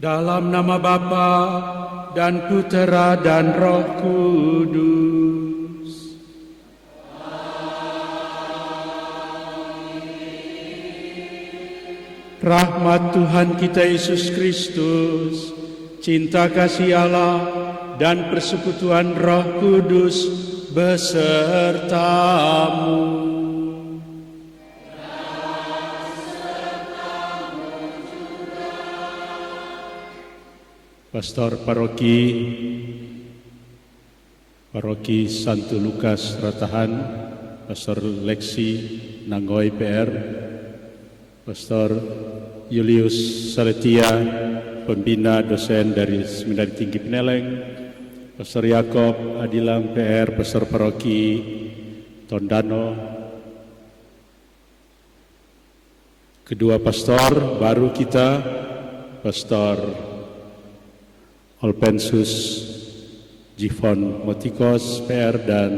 Dalam nama Bapa dan Putera dan Roh Kudus. Rahmat Tuhan kita Yesus Kristus, cinta kasih Allah, dan persekutuan Roh Kudus besertamu. Pastor Paroki Santo Lukas Ratahan, Pastor Lexi Nanggoi PR, Pastor Julius Saletia, pembina dosen dari Seminari Tinggi Peneleng, Pastor Yakob Adilang PR, Pastor Paroki Tondano, kedua pastor baru kita, Pastor Olpensus Jifon Motikos PR, dan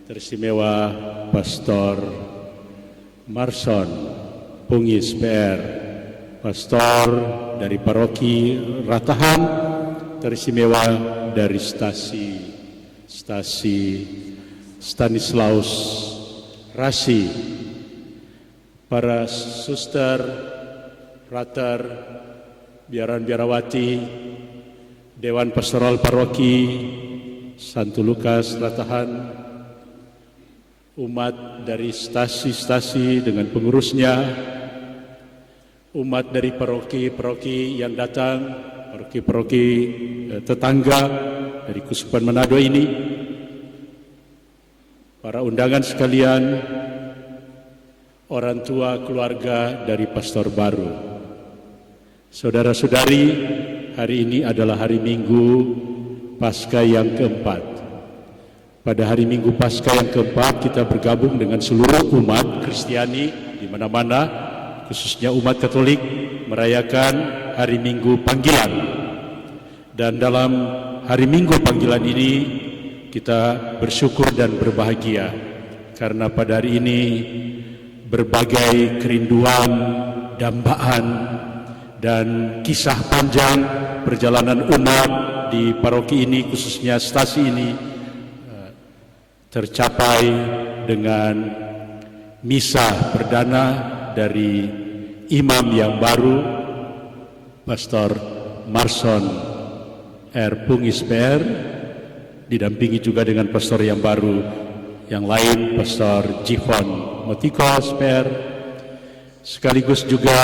teristimewa Pastor Marson Pungis PR, Pastor dari Paroki Ratahan, teristimewa dari stasi Stanislaus Rasi, para suster, frater, biaran-biarawati, Dewan Pastoral Paroki Santo Lukas Ratahan, umat dari stasi-stasi dengan pengurusnya, umat dari paroki-paroki yang datang, paroki-paroki tetangga dari Kuskupan Manado ini, para undangan sekalian, orang tua keluarga dari pastor baru, saudara-saudari. Hari ini adalah hari Minggu Paskah yang keempat. Pada hari Minggu Paskah yang keempat, kita bergabung dengan seluruh umat Kristiani di mana-mana, khususnya umat Katolik, merayakan hari Minggu Panggilan. Dan dalam hari Minggu Panggilan ini, kita bersyukur dan berbahagia karena pada hari ini berbagai kerinduan, dambaan, dan kisah panjang perjalanan umat di paroki ini, khususnya stasi ini, tercapai dengan misa perdana dari imam yang baru, Pastor Marson R. Pungis PR, didampingi juga dengan pastor yang baru yang lain, Pastor Jifon Motikos PR, sekaligus juga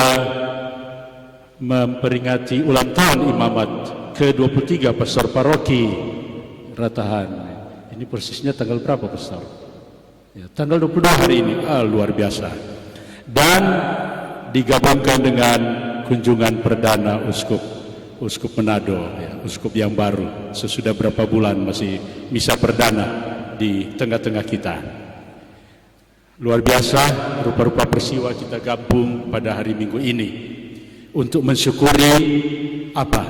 memperingati ulang tahun imamat ke-23 Pastor Paroki Ratahan. Ini persisnya tanggal berapa, Pastor? Ya, tanggal 22 hari ini. Luar biasa. Dan digabungkan dengan kunjungan perdana Uskup Manado, ya, uskup yang baru. Sesudah berapa bulan masih misa perdana di tengah-tengah kita. Luar biasa, rupa-rupa peristiwa kita gabung pada hari Minggu ini untuk mensyukuri apa?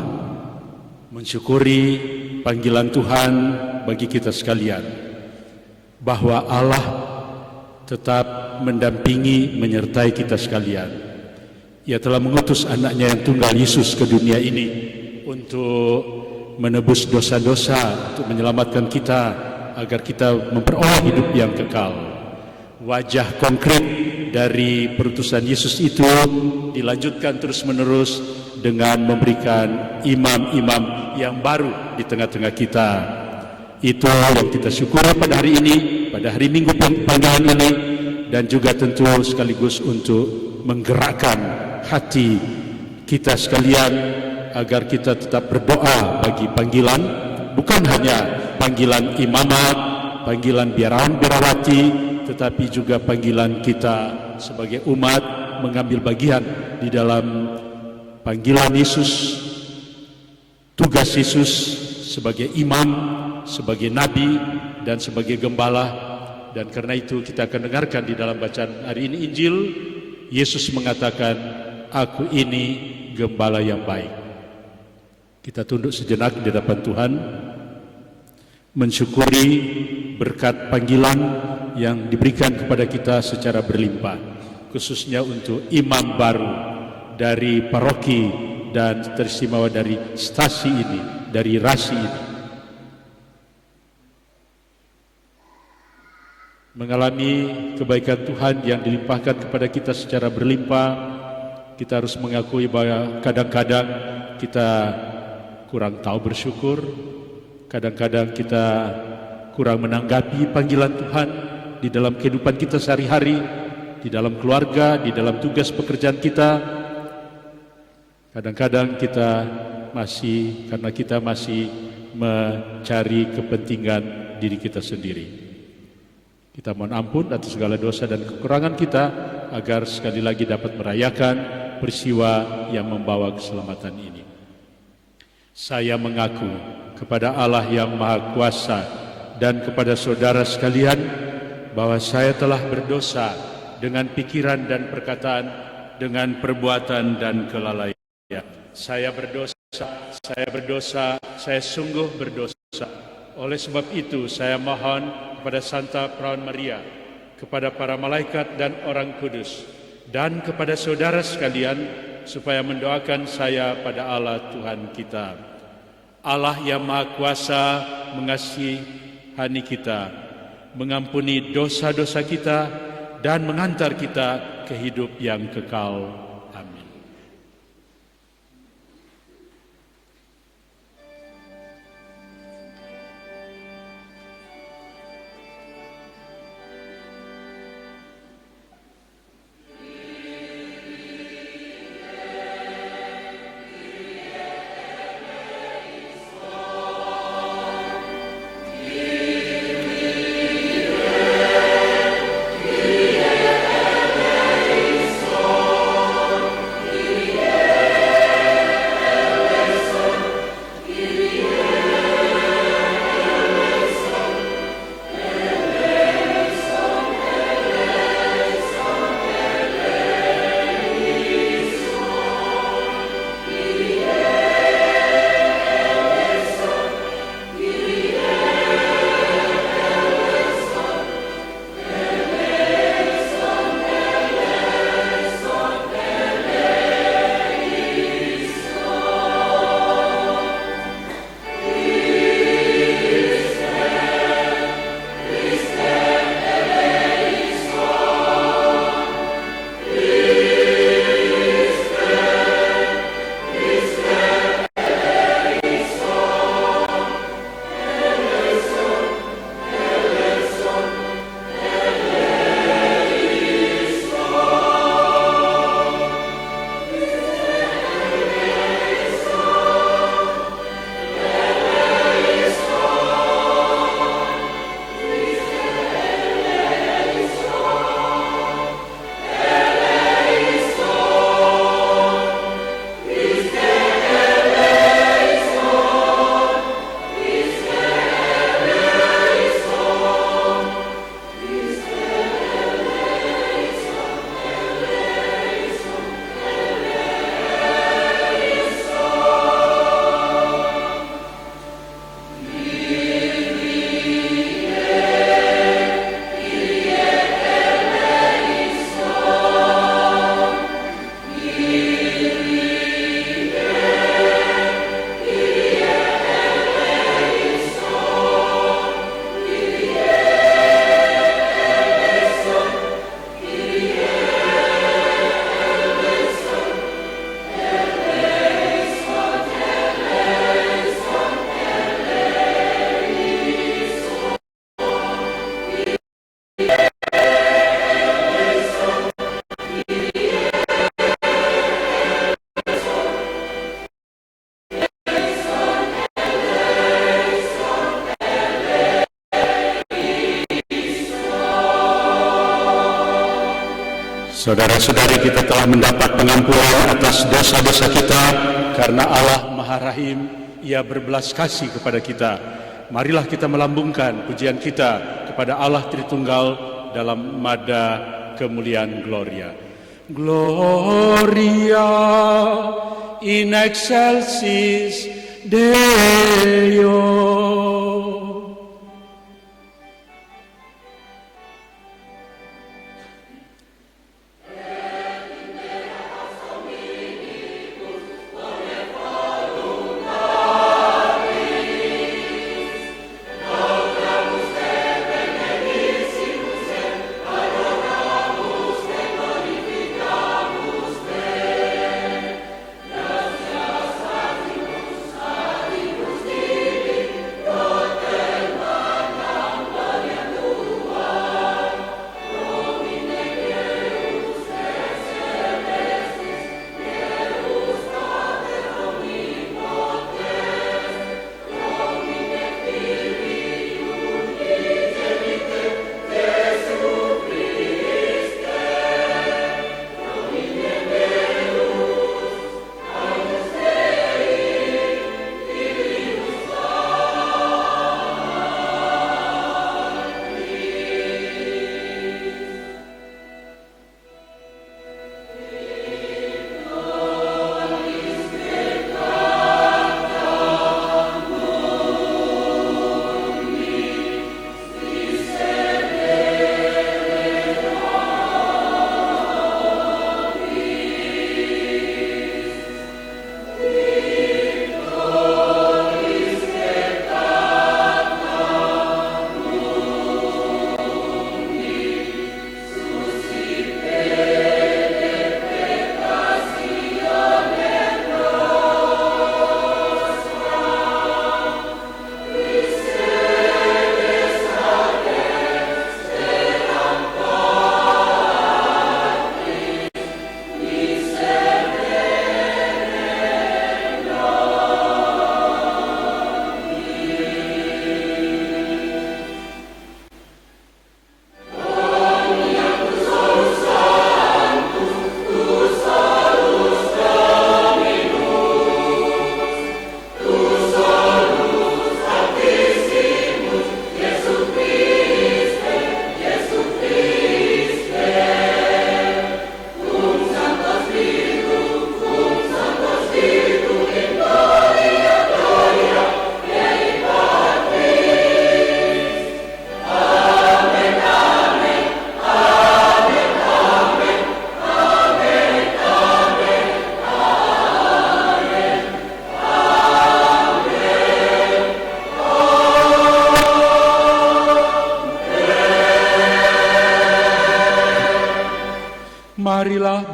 Mensyukuri panggilan Tuhan bagi kita sekalian, bahwa Allah tetap mendampingi, menyertai kita sekalian. Ia telah mengutus anaknya yang tunggal Yesus ke dunia ini untuk menebus dosa-dosa, untuk menyelamatkan kita agar kita memperoleh hidup yang kekal. Wajah konkret dari perutusan Yesus itu dilanjutkan terus-menerus dengan memberikan imam-imam yang baru di tengah-tengah kita. Itu yang kita syukuri pada hari ini, pada hari Minggu Panggilan ini, dan juga tentu sekaligus untuk menggerakkan hati kita sekalian agar kita tetap berdoa bagi panggilan, bukan hanya panggilan imamat, panggilan biarawati, tetapi juga panggilan kita sebagai umat mengambil bagian di dalam panggilan Yesus, tugas Yesus sebagai imam, sebagai nabi, dan sebagai gembala. Dan karena itu kita akan dengarkan di dalam bacaan hari ini Injil, Yesus mengatakan, "Aku ini gembala yang baik." Kita tunduk sejenak di hadapan Tuhan, mensyukuri berkat panggilan yang diberikan kepada kita secara berlimpah, khususnya untuk imam baru dari paroki dan teristimewa dari stasi ini, dari rasi ini. Mengalami kebaikan Tuhan yang dilimpahkan kepada kita secara berlimpah, kita harus mengakui bahwa kadang-kadang kita kurang tahu bersyukur, kadang-kadang kita kurang menanggapi panggilan Tuhan di dalam kehidupan kita sehari-hari, di dalam keluarga, di dalam tugas pekerjaan kita. Kadang-kadang kita karena kita masih mencari kepentingan diri kita sendiri. Kita mohon ampun atas segala dosa dan kekurangan kita, agar sekali lagi dapat merayakan peristiwa yang membawa keselamatan ini. Saya mengaku kepada Allah yang Maha Kuasa dan kepada saudara sekalian bahwa saya telah berdosa dengan pikiran dan perkataan, dengan perbuatan dan kelalaian. Saya berdosa, saya sungguh berdosa. Oleh sebab itu saya mohon kepada Santa Perawan Maria, kepada para malaikat dan orang kudus, dan kepada saudara sekalian, supaya mendoakan saya pada Allah Tuhan kita. Allah yang Maha Kuasa mengasihani kita, mengampuni dosa-dosa kita, dan mengantar kita ke hidup yang kekal. Amin. Saudara-saudari, kita telah mendapat pengampunan atas dosa-dosa kita karena Allah Maha Rahim, Ia berbelas kasih kepada kita. Marilah kita melambungkan pujian kita kepada Allah Tritunggal dalam mada kemuliaan Gloria. Gloria in excelsis Deo.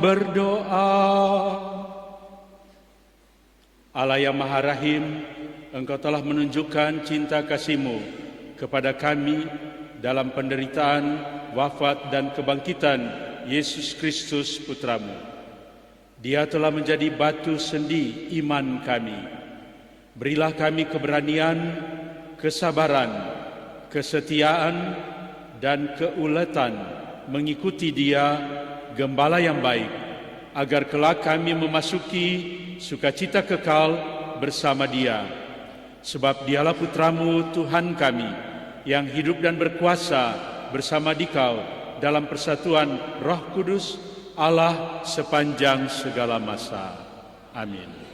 berdoa. Allah yang Maha Rahim, Engkau telah menunjukkan cinta kasih-Mu kepada kami dalam penderitaan, wafat dan kebangkitan Yesus Kristus Putra-Mu. Dia telah menjadi batu sendi iman kami. Berilah kami keberanian, kesabaran, kesetiaan, dan keuletan mengikuti Dia, Gembala yang baik, agar kelak kami memasuki sukacita kekal bersama Dia. Sebab Dialah Putra-Mu, Tuhan kami, yang hidup dan berkuasa bersama Dikau dalam persatuan Roh Kudus, Allah sepanjang segala masa. Amin.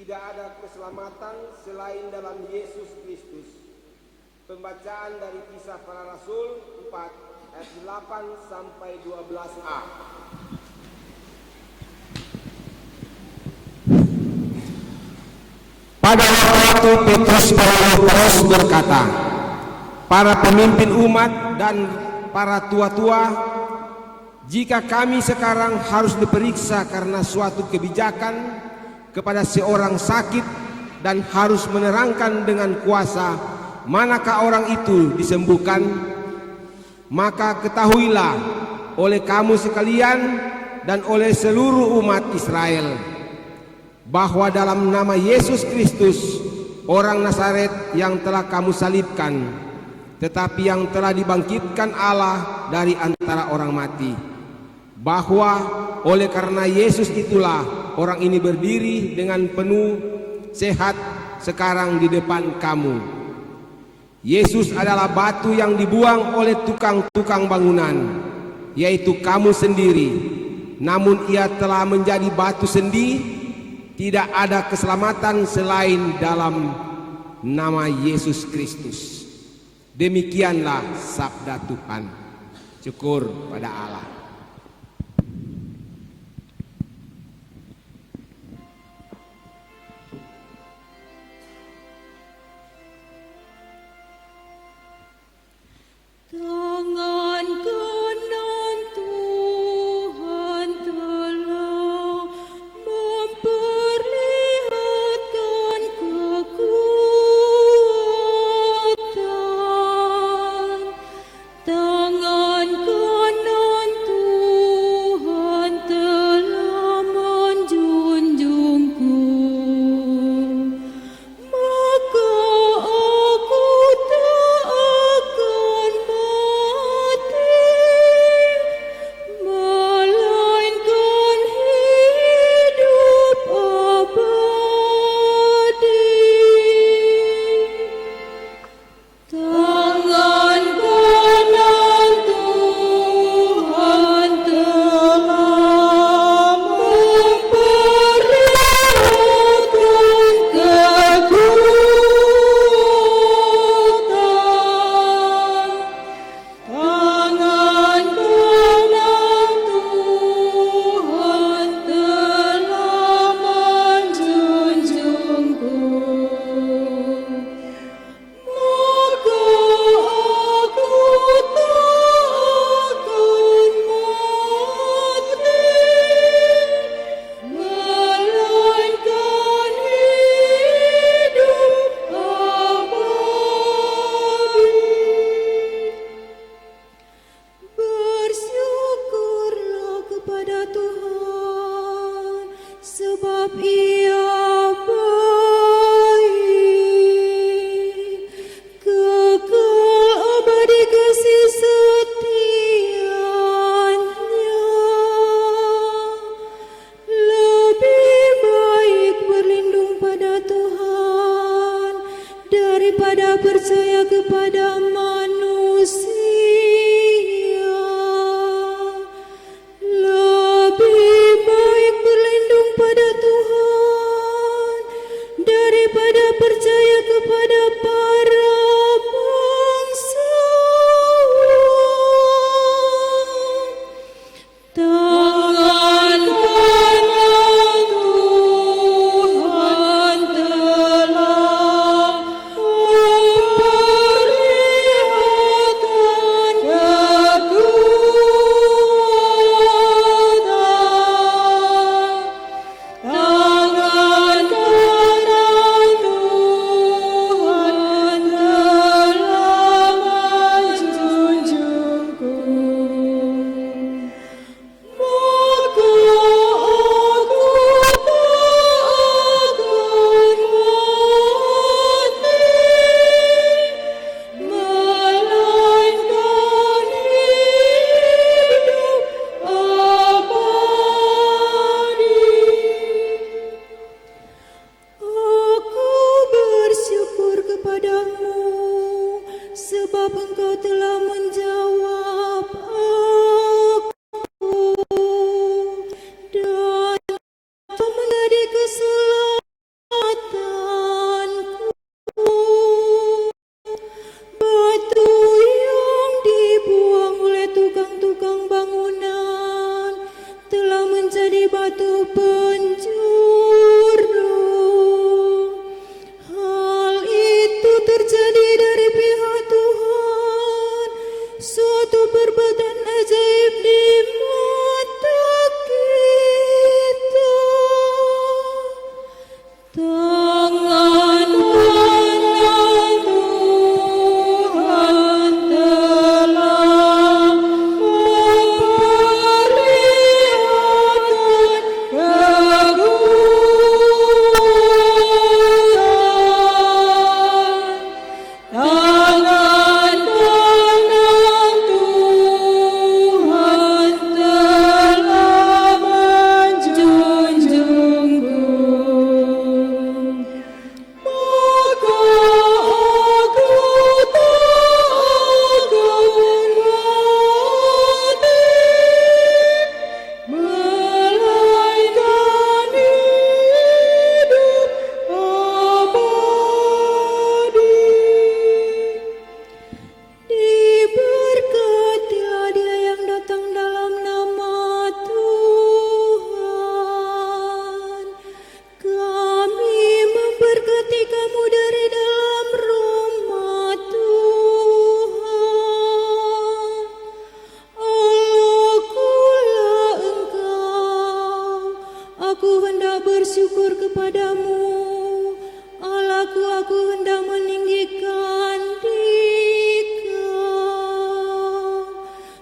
Tidak ada keselamatan selain dalam Yesus Kristus. Pembacaan dari Kisah Para Rasul 4 ayat 8 sampai 12a. Pada waktu itu Petrus terus berkata, para pemimpin umat dan para tua-tua, jika kami sekarang harus diperiksa karena suatu kebijakan kepada seorang sakit dan harus menerangkan dengan kuasa manakah orang itu disembuhkan, maka ketahuilah oleh kamu sekalian dan oleh seluruh umat Israel bahwa dalam nama Yesus Kristus, orang Nazaret yang telah kamu salibkan, tetapi yang telah dibangkitkan Allah dari antara orang mati, bahwa oleh karena Yesus itulah orang ini berdiri dengan penuh sehat sekarang di depan kamu. Yesus adalah batu yang dibuang oleh tukang-tukang bangunan, yaitu kamu sendiri. Namun ia telah menjadi batu sendi. Tidak ada keselamatan selain dalam nama Yesus Kristus. Demikianlah sabda Tuhan. Syukur pada Allah. Tangan kanan Tuhan telah memperlihatkan kekuatan. Tangan kanan Tuhan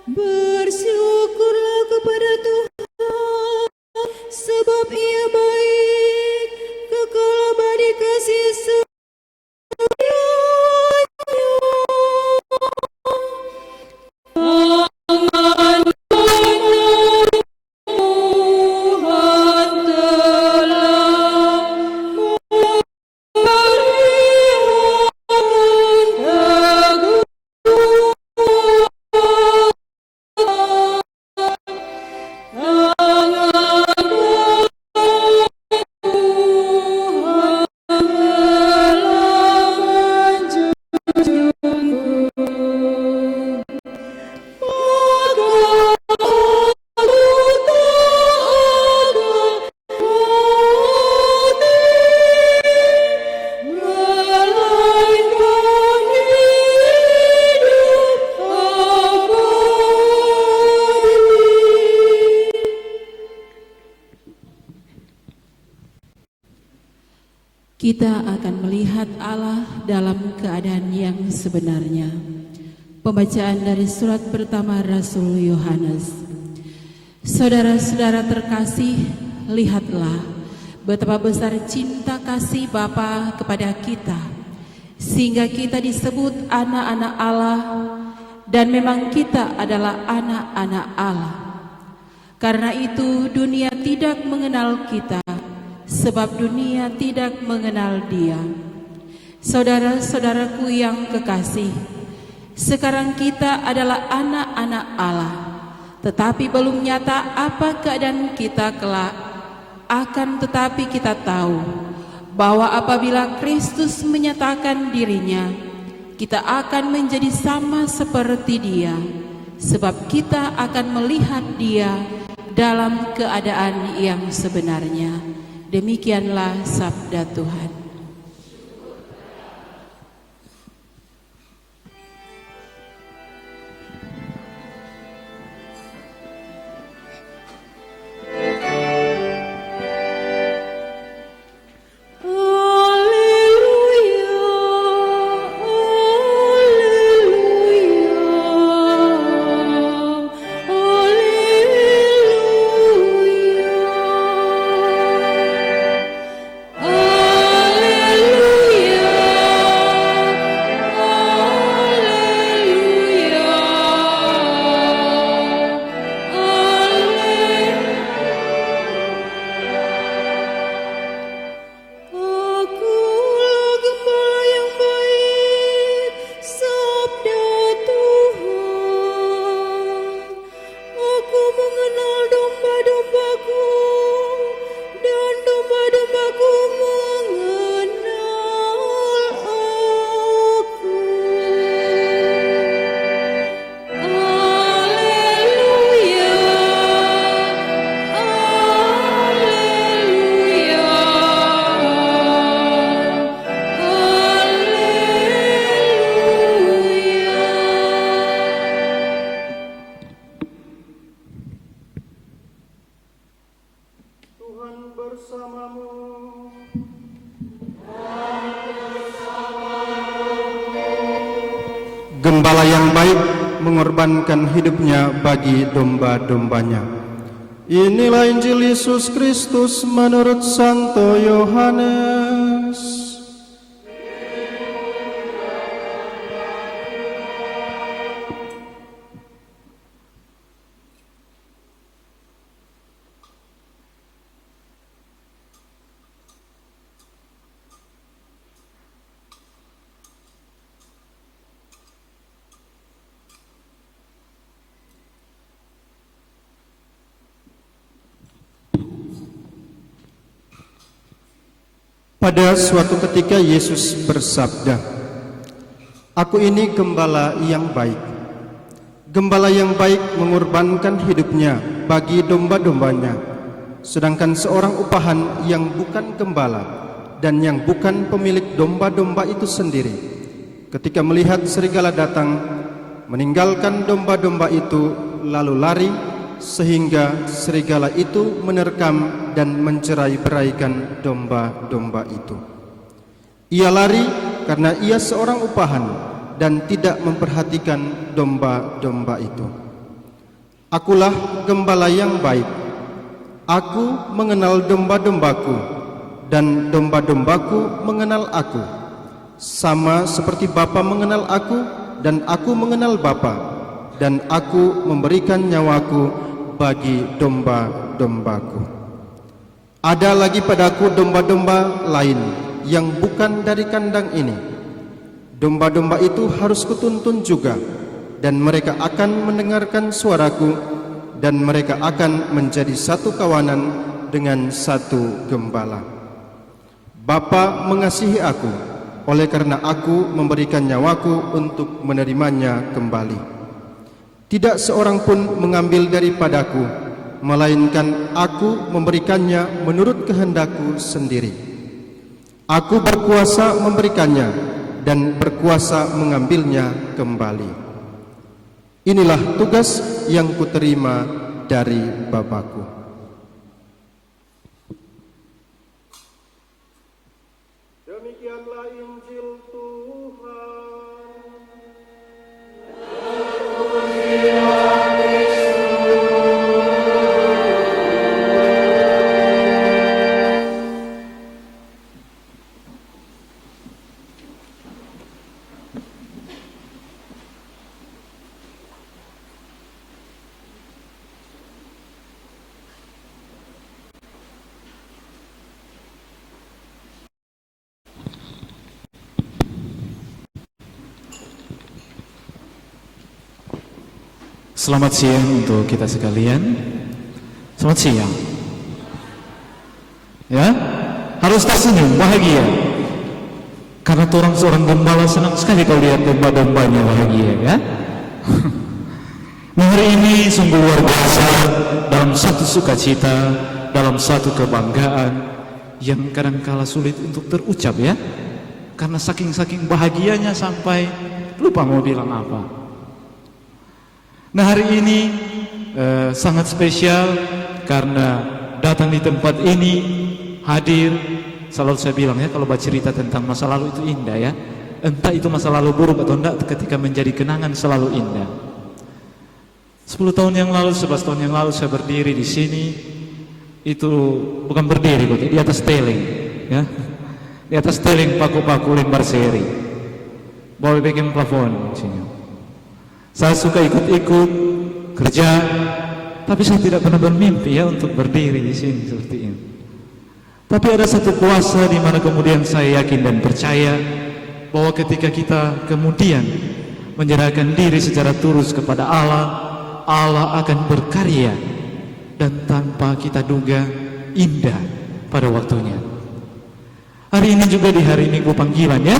Bersyukurlah kepada Tuhan, sebab Ia baik, kekal abadi kasih setianya. Kita akan melihat Allah dalam keadaan yang sebenarnya. Pembacaan dari surat pertama Rasul Yohanes. Saudara-saudara terkasih, lihatlah betapa besar cinta kasih Bapa kepada kita, sehingga kita disebut anak-anak Allah, dan memang kita adalah anak-anak Allah. Karena itu dunia tidak mengenal kita, sebab dunia tidak mengenal Dia. Saudara-saudaraku yang kekasih, sekarang kita adalah anak-anak Allah, tetapi belum nyata apa keadaan kita kelak. Akan tetapi kita tahu bahwa apabila Kristus menyatakan dirinya, kita akan menjadi sama seperti Dia, sebab kita akan melihat Dia dalam keadaan yang sebenarnya. Demikianlah sabda Tuhan. Gembala yang baik mengorbankan hidupnya bagi domba-dombanya. Inilah Injil Yesus Kristus menurut Santo Yohanes. Pada suatu ketika Yesus bersabda, "Aku ini gembala yang baik. Gembala yang baik mengorbankan hidupnya bagi domba-dombanya. Sedangkan seorang upahan yang bukan gembala dan yang bukan pemilik domba-domba itu sendiri, ketika melihat serigala datang, meninggalkan domba-domba itu lalu lari, sehingga serigala itu menerkam dan mencerai-beraikan domba-domba itu. Ia lari karena ia seorang upahan dan tidak memperhatikan domba-domba itu. Akulah gembala yang baik. Aku mengenal domba-dombaku, dan domba-dombaku mengenal aku. Sama seperti Bapa mengenal aku, dan aku mengenal Bapa, dan aku memberikan nyawaku bagi domba-dombaku. Ada lagi padaku domba-domba lain yang bukan dari kandang ini. Domba-domba itu harus kutuntun juga, dan mereka akan mendengarkan suaraku, dan mereka akan menjadi satu kawanan dengan satu gembala. Bapa mengasihi aku, oleh karena aku memberikan nyawaku untuk menerimanya kembali. Tidak seorang pun mengambil daripadaku, melainkan aku memberikannya menurut kehendakku sendiri. Aku berkuasa memberikannya dan berkuasa mengambilnya kembali. Inilah tugas yang kuterima dari Bapa-Ku. Demikianlah Injil Tuhan. Selamat siang untuk kita sekalian. Selamat siang. Ya, harus tersenyum, bahagia. Karena orang seorang gembala senang sekali kalau lihat domba-dombanya bahagia, ya. Nah, hari ini sungguh luar biasa, dalam satu sukacita, dalam satu kebanggaan yang kadangkala sulit untuk terucap, ya. Karena saking bahagianya sampai lupa mau bilang apa. Nah, hari ini sangat spesial karena datang di tempat ini, hadir. Selalu saya bilang, ya, kalau bercerita tentang masa lalu itu indah, ya. Entah itu masa lalu buruk atau enggak, ketika menjadi kenangan selalu indah. 10 tahun yang lalu, 11 tahun yang lalu saya berdiri di sini. Itu bukan berdiri, di atas teling, ya. Di atas teling paku-paku lembar seri, bawah bagian plafon sini. Saya suka ikut-ikut kerja, tapi saya tidak pernah bermimpi, ya, untuk berdiri di sini seperti ini. Tapi ada satu kuasa di mana kemudian saya yakin dan percaya bahwa ketika kita kemudian menyerahkan diri secara tulus kepada Allah, Allah akan berkarya dan tanpa kita duga indah pada waktunya. Hari ini juga di hari Minggu panggilan, ya,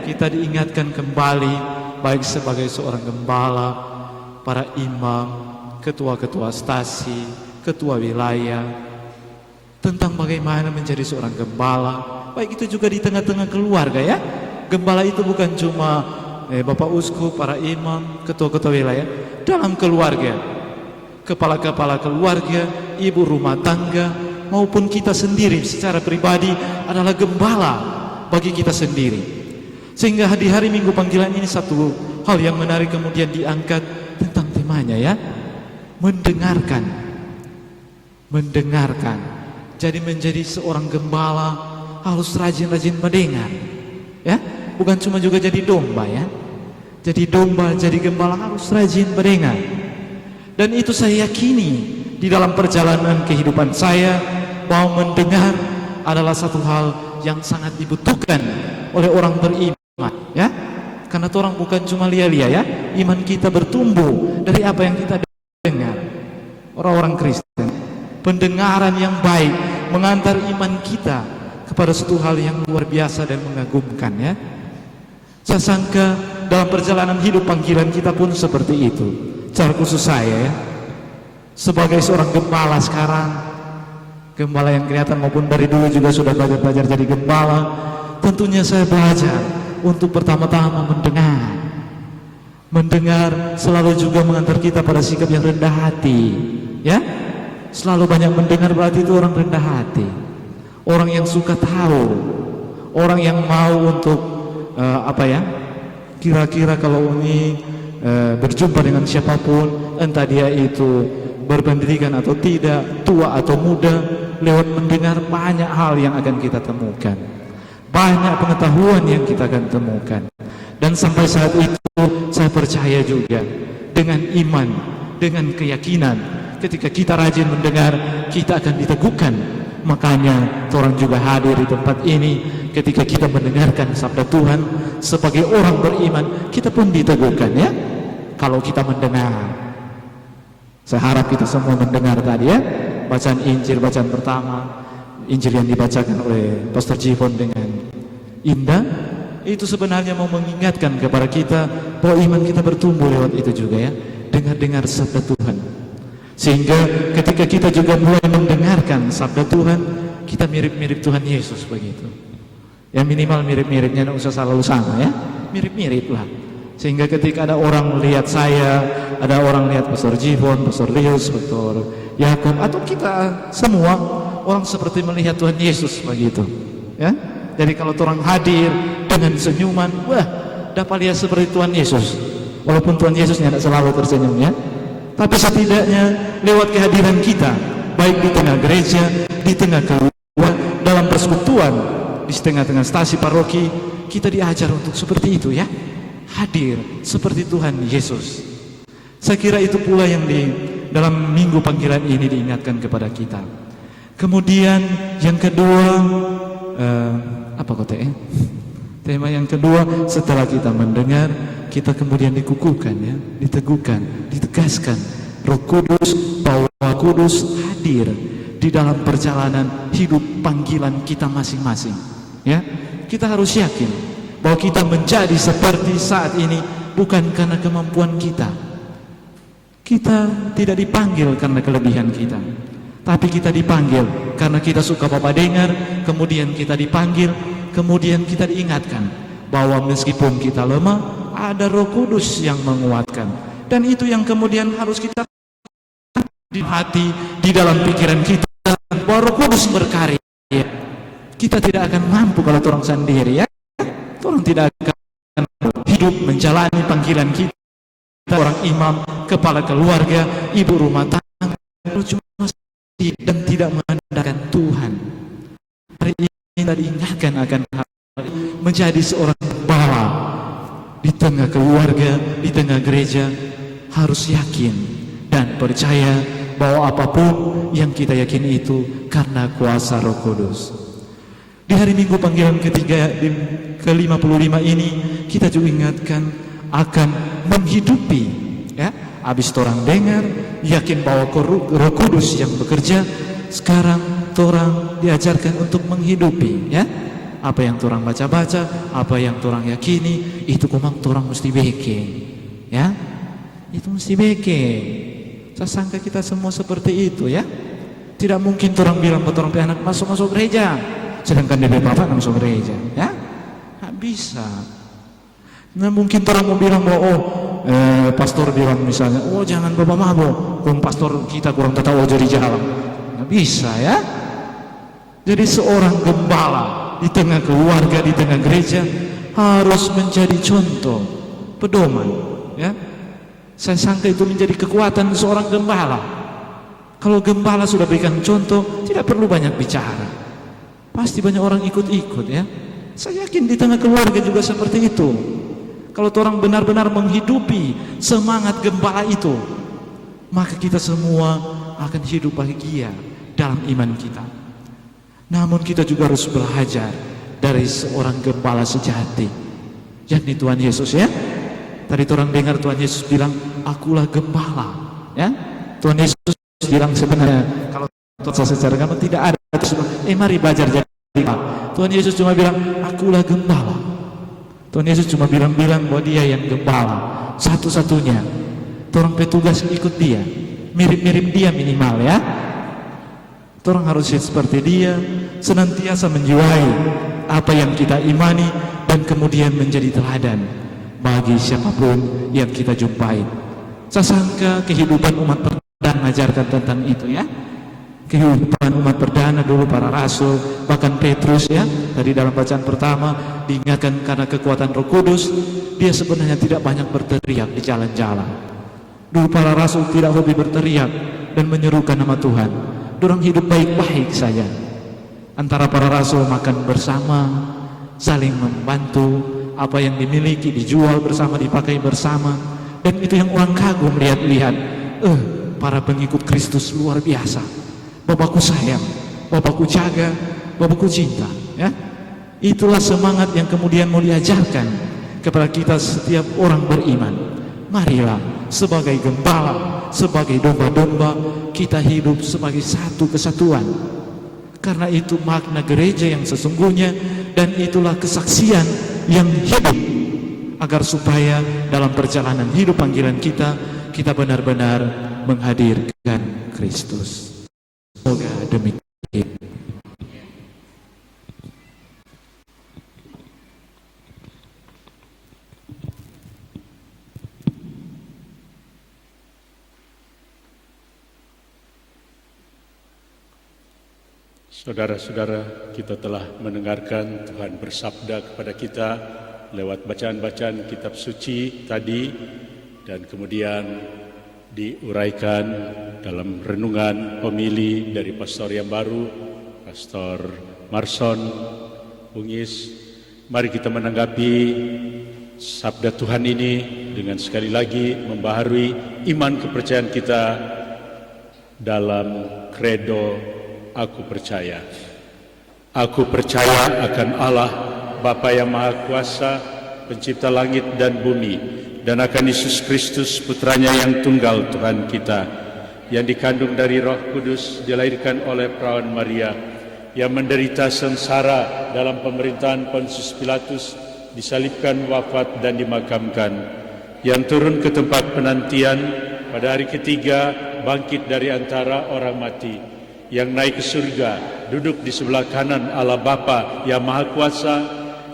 kita diingatkan kembali baik sebagai seorang gembala, para imam, ketua-ketua stasi, ketua wilayah, tentang bagaimana menjadi seorang gembala. Baik itu juga di tengah-tengah keluarga, ya. Gembala itu bukan cuma Bapak Uskup, para imam, ketua-ketua wilayah. Dalam keluarga, kepala-kepala keluarga, ibu rumah tangga, maupun kita sendiri secara pribadi adalah gembala bagi kita sendiri. Sehingga di hari Minggu panggilan ini satu hal yang menarik kemudian diangkat tentang temanya, ya, mendengarkan. Mendengarkan. Jadi menjadi seorang gembala harus rajin-rajin mendengar, ya. Bukan cuma juga jadi domba, ya. Jadi domba, jadi gembala harus rajin mendengar. Dan itu saya yakini di dalam perjalanan kehidupan saya, bahwa mendengar adalah satu hal yang sangat dibutuhkan oleh orang beriman, ya. Karena orang bukan cuma lia-lia, ya. Iman kita bertumbuh dari apa yang kita dengar. Orang-orang Kristen, pendengaran yang baik mengantar iman kita kepada satu hal yang luar biasa dan mengagumkan, ya. Saya sangka dalam perjalanan hidup panggilan kita pun seperti itu. Secara khusus saya, ya, sebagai seorang gembala sekarang, gembala yang kelihatan maupun dari dulu juga sudah belajar jadi gembala, tentunya saya belajar untuk pertama-tama mendengar selalu juga mengantar kita pada sikap yang rendah hati, ya. Selalu banyak mendengar berarti itu orang rendah hati, orang yang suka tahu, orang yang mau untuk kira-kira kalau ini berjumpa dengan siapapun, entah dia itu berpendidikan atau tidak, tua atau muda, lewat mendengar banyak hal yang akan kita temukan, banyak pengetahuan yang kita akan temukan. Dan sampai saat itu saya percaya juga dengan iman, dengan keyakinan, ketika kita rajin mendengar, kita akan diteguhkan. Makanya orang juga hadir di tempat ini. Ketika kita mendengarkan sabda Tuhan sebagai orang beriman, kita pun diteguhkan, ya. Kalau kita mendengar, saya harap kita semua mendengar tadi, ya, bacaan Injil, bacaan pertama, Injil yang dibacakan oleh Pastor Jivon dengan indah. Itu sebenarnya mau mengingatkan kepada kita bahwa iman kita bertumbuh lewat itu juga, ya, dengar-dengar sabda Tuhan. Sehingga ketika kita juga mulai mendengarkan sabda Tuhan, kita mirip-mirip Tuhan Yesus begitu. Ya, minimal mirip-miripnya, tidak usah selalu sama, ya, mirip-mirip lah. Sehingga ketika ada orang lihat saya, ada orang lihat Pastor Jivon, Pastor Rius, Pastor Yakob, atau kita semua, orang seperti melihat Tuhan Yesus begitu, ya. Jadi kalau orang hadir dengan senyuman, wah, dapat lihat seperti Tuhan Yesus. Walaupun Tuhan Yesusnya tidak selalu tersenyum, ya, tapi setidaknya lewat kehadiran kita, baik di tengah gereja, di tengah keluarga, dalam persekutuan, di tengah-tengah stasi paroki, kita diajar untuk seperti itu, ya, hadir seperti Tuhan Yesus. Saya kira itu pula yang di dalam minggu panggilan ini diingatkan kepada kita. Kemudian yang kedua, apa kotanya? Tema yang kedua, setelah kita mendengar, kita kemudian dikukuhkan, ya, diteguhkan, ditegaskan. Roh Kudus, bahwa Kudus hadir di dalam perjalanan hidup panggilan kita masing-masing, ya. Kita harus yakin bahwa kita menjadi seperti saat ini bukan karena kemampuan kita. Kita tidak dipanggil karena kelebihan kita, tapi kita dipanggil karena kita suka Bapak dengar, kemudian kita dipanggil, kemudian kita diingatkan bahwa meskipun kita lemah, ada Roh Kudus yang menguatkan. Dan itu yang kemudian harus kita di hati, di dalam pikiran kita, bahwa Roh Kudus berkarya. Kita tidak akan mampu kalau orang sendiri, ya. Orang tidak akan hidup menjalani panggilan kita. Orang imam, kepala keluarga, ibu rumah tangga, cuma dan tidak mengandalkan Tuhan. Hari ini kita diingatkan akan hal menjadi seorang gembala di tengah keluarga, di tengah gereja, harus yakin dan percaya bahwa apapun yang kita yakini itu karena kuasa Roh Kudus. Di hari Minggu panggilan ketiga, ke-55 ini, kita juga ingatkan akan menghidupi, ya. Habis orang dengar, yakin bahwa Roh Kudus yang bekerja, sekarang orang diajarkan untuk menghidupi, ya. Apa yang orang baca-baca, apa yang orang yakini, itu kumang orang mesti beke, ya. Itu mesti beke. Saya sangka kita semua seperti itu, ya. Tidak mungkin orang bilang buat orang anak masuk gereja, sedangkan dia bapak masuk gereja, ya. Nggak bisa. Nah, mungkin orang mau bilang bahwa pastor bilang misalnya, oh jangan bapak mabuk, pastor kita kurang tahu jadi jalan. Nggak bisa, ya. Jadi seorang gembala di tengah keluarga, di tengah gereja harus menjadi contoh, pedoman, ya. Saya sangka itu menjadi kekuatan seorang gembala. Kalau gembala sudah berikan contoh, tidak perlu banyak bicara, pasti banyak orang ikut-ikut, ya. Saya yakin di tengah keluarga juga seperti itu. Kalau orang benar-benar menghidupi semangat gembala itu, maka kita semua akan hidup bahagia dalam iman kita. Namun kita juga harus belajar dari seorang gembala sejati, yakni Tuhan Yesus, ya. Tadi orang dengar Tuhan Yesus bilang, akulah gembala, ya. Tuhan Yesus bilang sebenarnya kalau secara agama tidak ada, mari belajar jadi gembala. Tuhan Yesus cuma bilang, akulah gembala. Tuhan Yesus cuma bilang bahwa dia yang gembala satu-satunya. Orang petugas ikut dia, mirip-mirip dia minimal, ya. Orang harus seperti dia, senantiasa menjiwai apa yang kita imani dan kemudian menjadi teladan bagi siapapun yang kita jumpai. Saya sangka kehidupan umat perdana mengajarkan tentang itu, ya. kehidupan umat perdana dulu, para rasul, bahkan Petrus ya, tadi dalam bacaan pertama diingatkan karena kekuatan Roh Kudus, dia sebenarnya tidak banyak berteriak di jalan-jalan. Dulu para rasul tidak hobi berteriak dan menyerukan nama Tuhan. Dorang hidup baik-baik saja. Antara para rasul makan bersama, saling membantu, apa yang dimiliki dijual bersama, dipakai bersama, dan itu yang orang kagum lihat-lihat. Para pengikut Kristus luar biasa. Bapakku sayang, Bapakku jaga, Bapakku cinta, ya. Itulah semangat yang kemudian mau diajarkan kepada kita setiap orang beriman. Marilah sebagai gembala, sebagai domba-domba, kita hidup sebagai satu kesatuan. Karena itu makna gereja yang sesungguhnya, dan itulah kesaksian yang hidup, agar supaya dalam perjalanan hidup panggilan kita benar-benar menghadirkan Kristus. Semoga demikian. Saudara-saudara, kita telah mendengarkan Tuhan bersabda kepada kita lewat bacaan-bacaan kitab suci tadi, dan kemudian diuraikan dalam renungan homili dari pastor yang baru, Pastor Marson Bungis. Mari kita menanggapi sabda Tuhan ini dengan sekali lagi membaharui iman kepercayaan kita dalam kredo Aku percaya. Aku percaya akan Allah, Bapa yang Maha Kuasa, pencipta langit dan bumi, dan akan Yesus Kristus, putranya yang tunggal Tuhan kita, yang dikandung dari Roh Kudus, dilahirkan oleh perawan Maria, yang menderita sengsara dalam pemerintahan Pontius Pilatus, disalibkan, wafat, dan dimakamkan, yang turun ke tempat penantian, pada hari ketiga bangkit dari antara orang mati, yang naik ke surga, duduk di sebelah kanan Allah Bapa yang Maha Kuasa.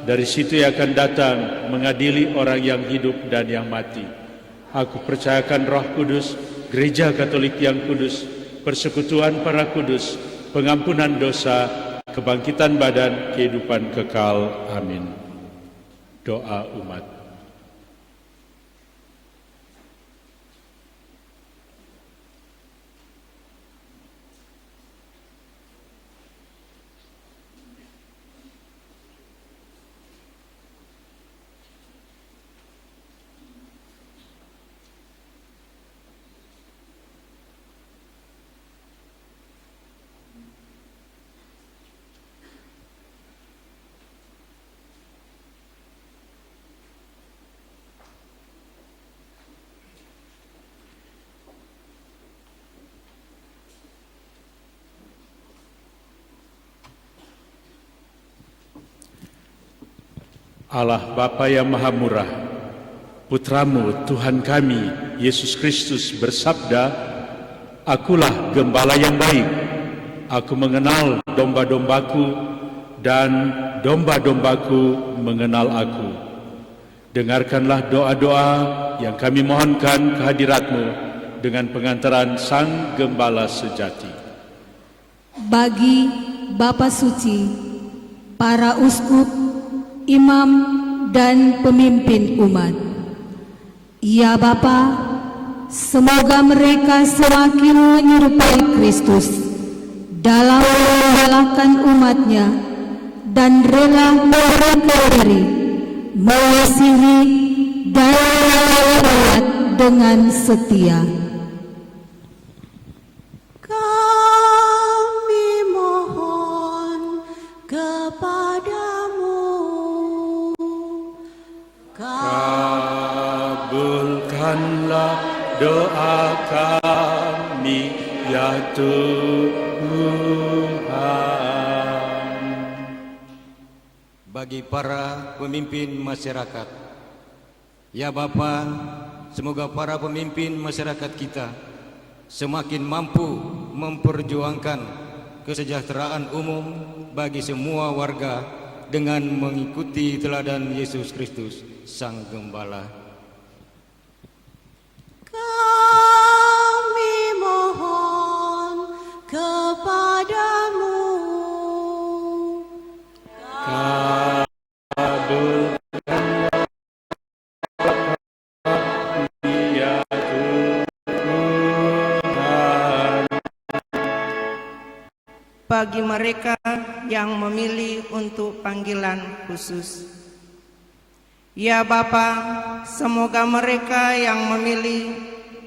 Dari situ ia akan datang mengadili orang yang hidup dan yang mati. Aku percayakan Roh Kudus, Gereja Katolik yang kudus, persekutuan para kudus, pengampunan dosa, kebangkitan badan, kehidupan kekal. Amin. Doa umat. Allah Bapa yang Maha Murah, Putramu Tuhan kami Yesus Kristus bersabda, Akulah gembala yang baik, aku mengenal domba-dombaku dan domba-dombaku mengenal aku. Dengarkanlah doa-doa yang kami mohonkan kehadirat-Mu dengan pengantaran Sang Gembala sejati. Bagi Bapa Suci, para uskup, imam, dan pemimpin umat, ya Bapa, semoga mereka semakin menyerupai Kristus dalam membelahkan umatnya dan rela memberikan diri, mengasihi dan merawat dengan setia. Kami mohon kepadamu, kabulkanlah doa kami ya Tuhan. Bagi para pemimpin masyarakat, ya Bapa, semoga para pemimpin masyarakat kita semakin mampu memperjuangkan kesejahteraan umum bagi semua warga dengan mengikuti teladan Yesus Kristus, Sang Gembala. kami mohon kepada bagi mereka yang memilih untuk panggilan khusus. Ya Bapa, semoga mereka yang memilih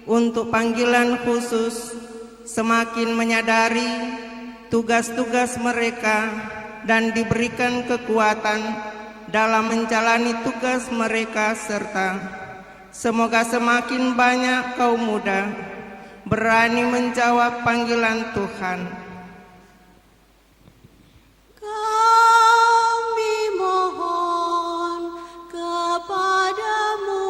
untuk panggilan khusus semakin menyadari tugas-tugas mereka dan diberikan kekuatan dalam menjalani tugas mereka, serta semoga semakin banyak kaum muda berani menjawab panggilan Tuhan. Kami mohon kepadamu,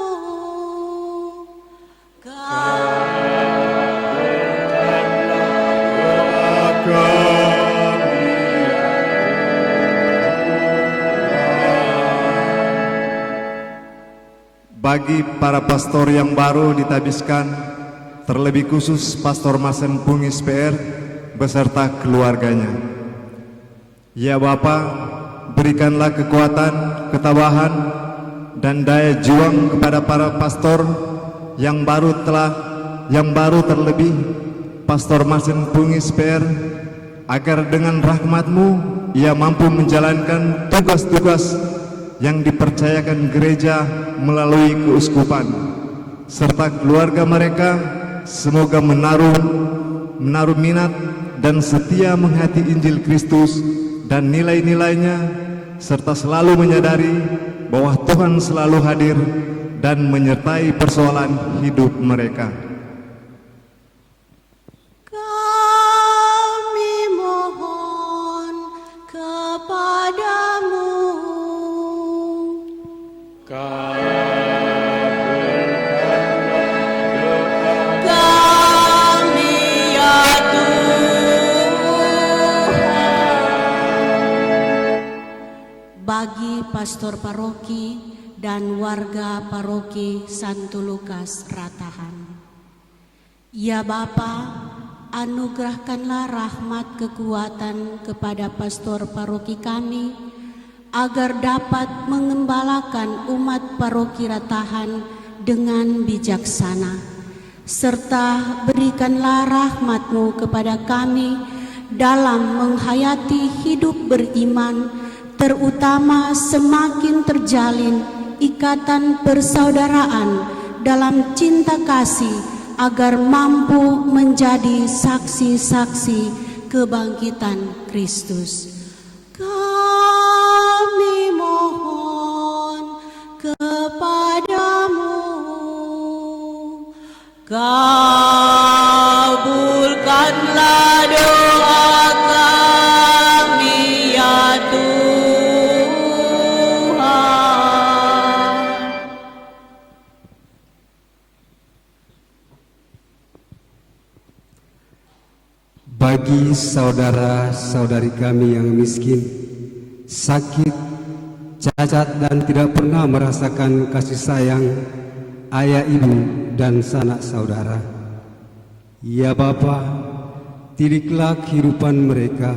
bagi para pastor yang baru ditabiskan, terlebih khusus Pastor Masen Pungis PR beserta keluarganya. Ya Bapa, berikanlah kekuatan, ketabahan, dan daya juang kepada para pastor yang baru terlebih Pastor Masen Pungis PR, agar dengan rahmat-Mu ia mampu menjalankan tugas-tugas yang dipercayakan gereja melalui keuskupan, serta keluarga mereka semoga menaruh minat dan setia menghayati Injil Kristus dan nilai-nilainya, serta selalu menyadari bahwa Tuhan selalu hadir dan menyertai persoalan hidup mereka. kami mohon kepadamu. Kami ya Tuhan. Bagi pastor paroki dan warga paroki Santo Lukas Ratahan. Ya Bapa, anugerahkanlah rahmat kekuatan kepada pastor paroki kami, agar dapat mengembalakan umat paroki Ratahan dengan bijaksana, serta berikanlah rahmat-Mu kepada kami dalam menghayati hidup beriman, terutama semakin terjalin ikatan persaudaraan dalam cinta kasih, agar mampu menjadi saksi-saksi kebangkitan Kristus. Kami mohon kepadamu, kabulkanlah doa kami ya Tuhan. Bagi saudara-saudari kami yang miskin, sakit, cacat, dan tidak pernah merasakan kasih sayang ayah, ibu, dan sanak saudara, ya Bapa, didiklah kehidupan mereka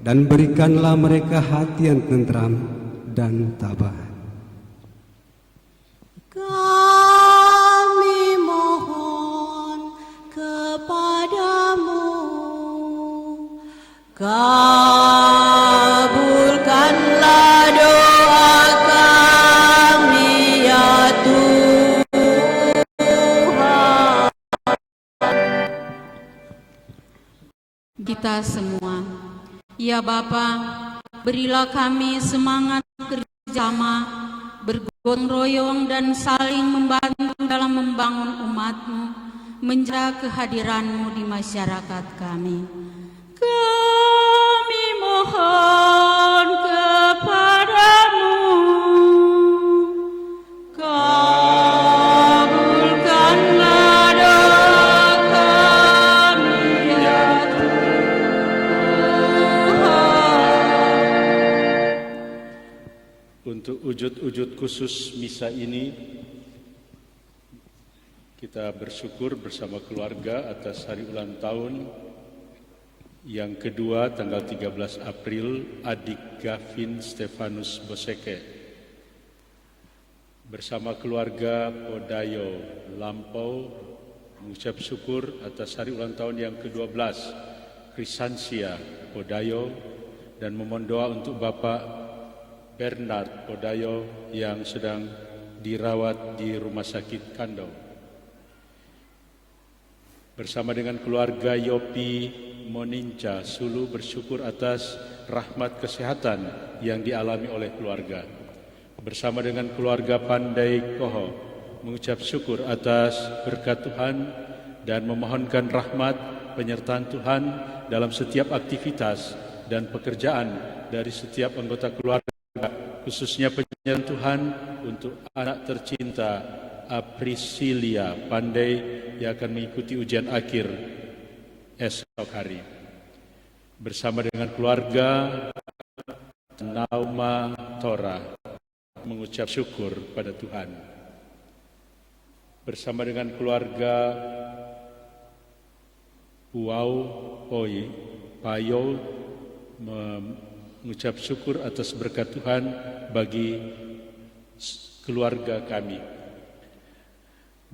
dan berikanlah mereka hati yang tentram dan tabah. Kami mohon kepadamu, kabulkanlah doa kami ya Tuhan. Kita semua, ya Bapa, berilah kami semangat kerjasama, bergotong royong dan saling membantu dalam membangun umat-Mu, menjaga kehadiran-Mu di masyarakat kami. Kami mohon kepadamu, kabulkanlah doa kami ya Tuhan. Untuk wujud-wujud khusus misa ini, kita bersyukur bersama keluarga atas hari ulang tahun yang kedua tanggal 13 April adik Gavin Stefanus Boseke. Bersama keluarga Podayo Lampau mengucap syukur atas hari ulang tahun yang ke-12 Krisansia Podayo dan memohon doa untuk Bapak Bernard Podayo yang sedang dirawat di Rumah Sakit Kandau. Bersama dengan keluarga Yopi Moninca Sulu bersyukur atas rahmat kesehatan yang dialami oleh keluarga. Bersama dengan keluarga Pandai Koho mengucap syukur atas berkat Tuhan dan memohonkan rahmat penyertaan Tuhan dalam setiap aktivitas dan pekerjaan dari setiap anggota keluarga, khususnya penyertaan Tuhan untuk anak tercinta Aprisilia Pandai yang akan mengikuti ujian akhir esok hari. Bersama dengan keluarga Nauma Tora mengucap syukur pada Tuhan. Bersama dengan keluarga Puau Oi Payo mengucap syukur atas berkat Tuhan bagi keluarga kami.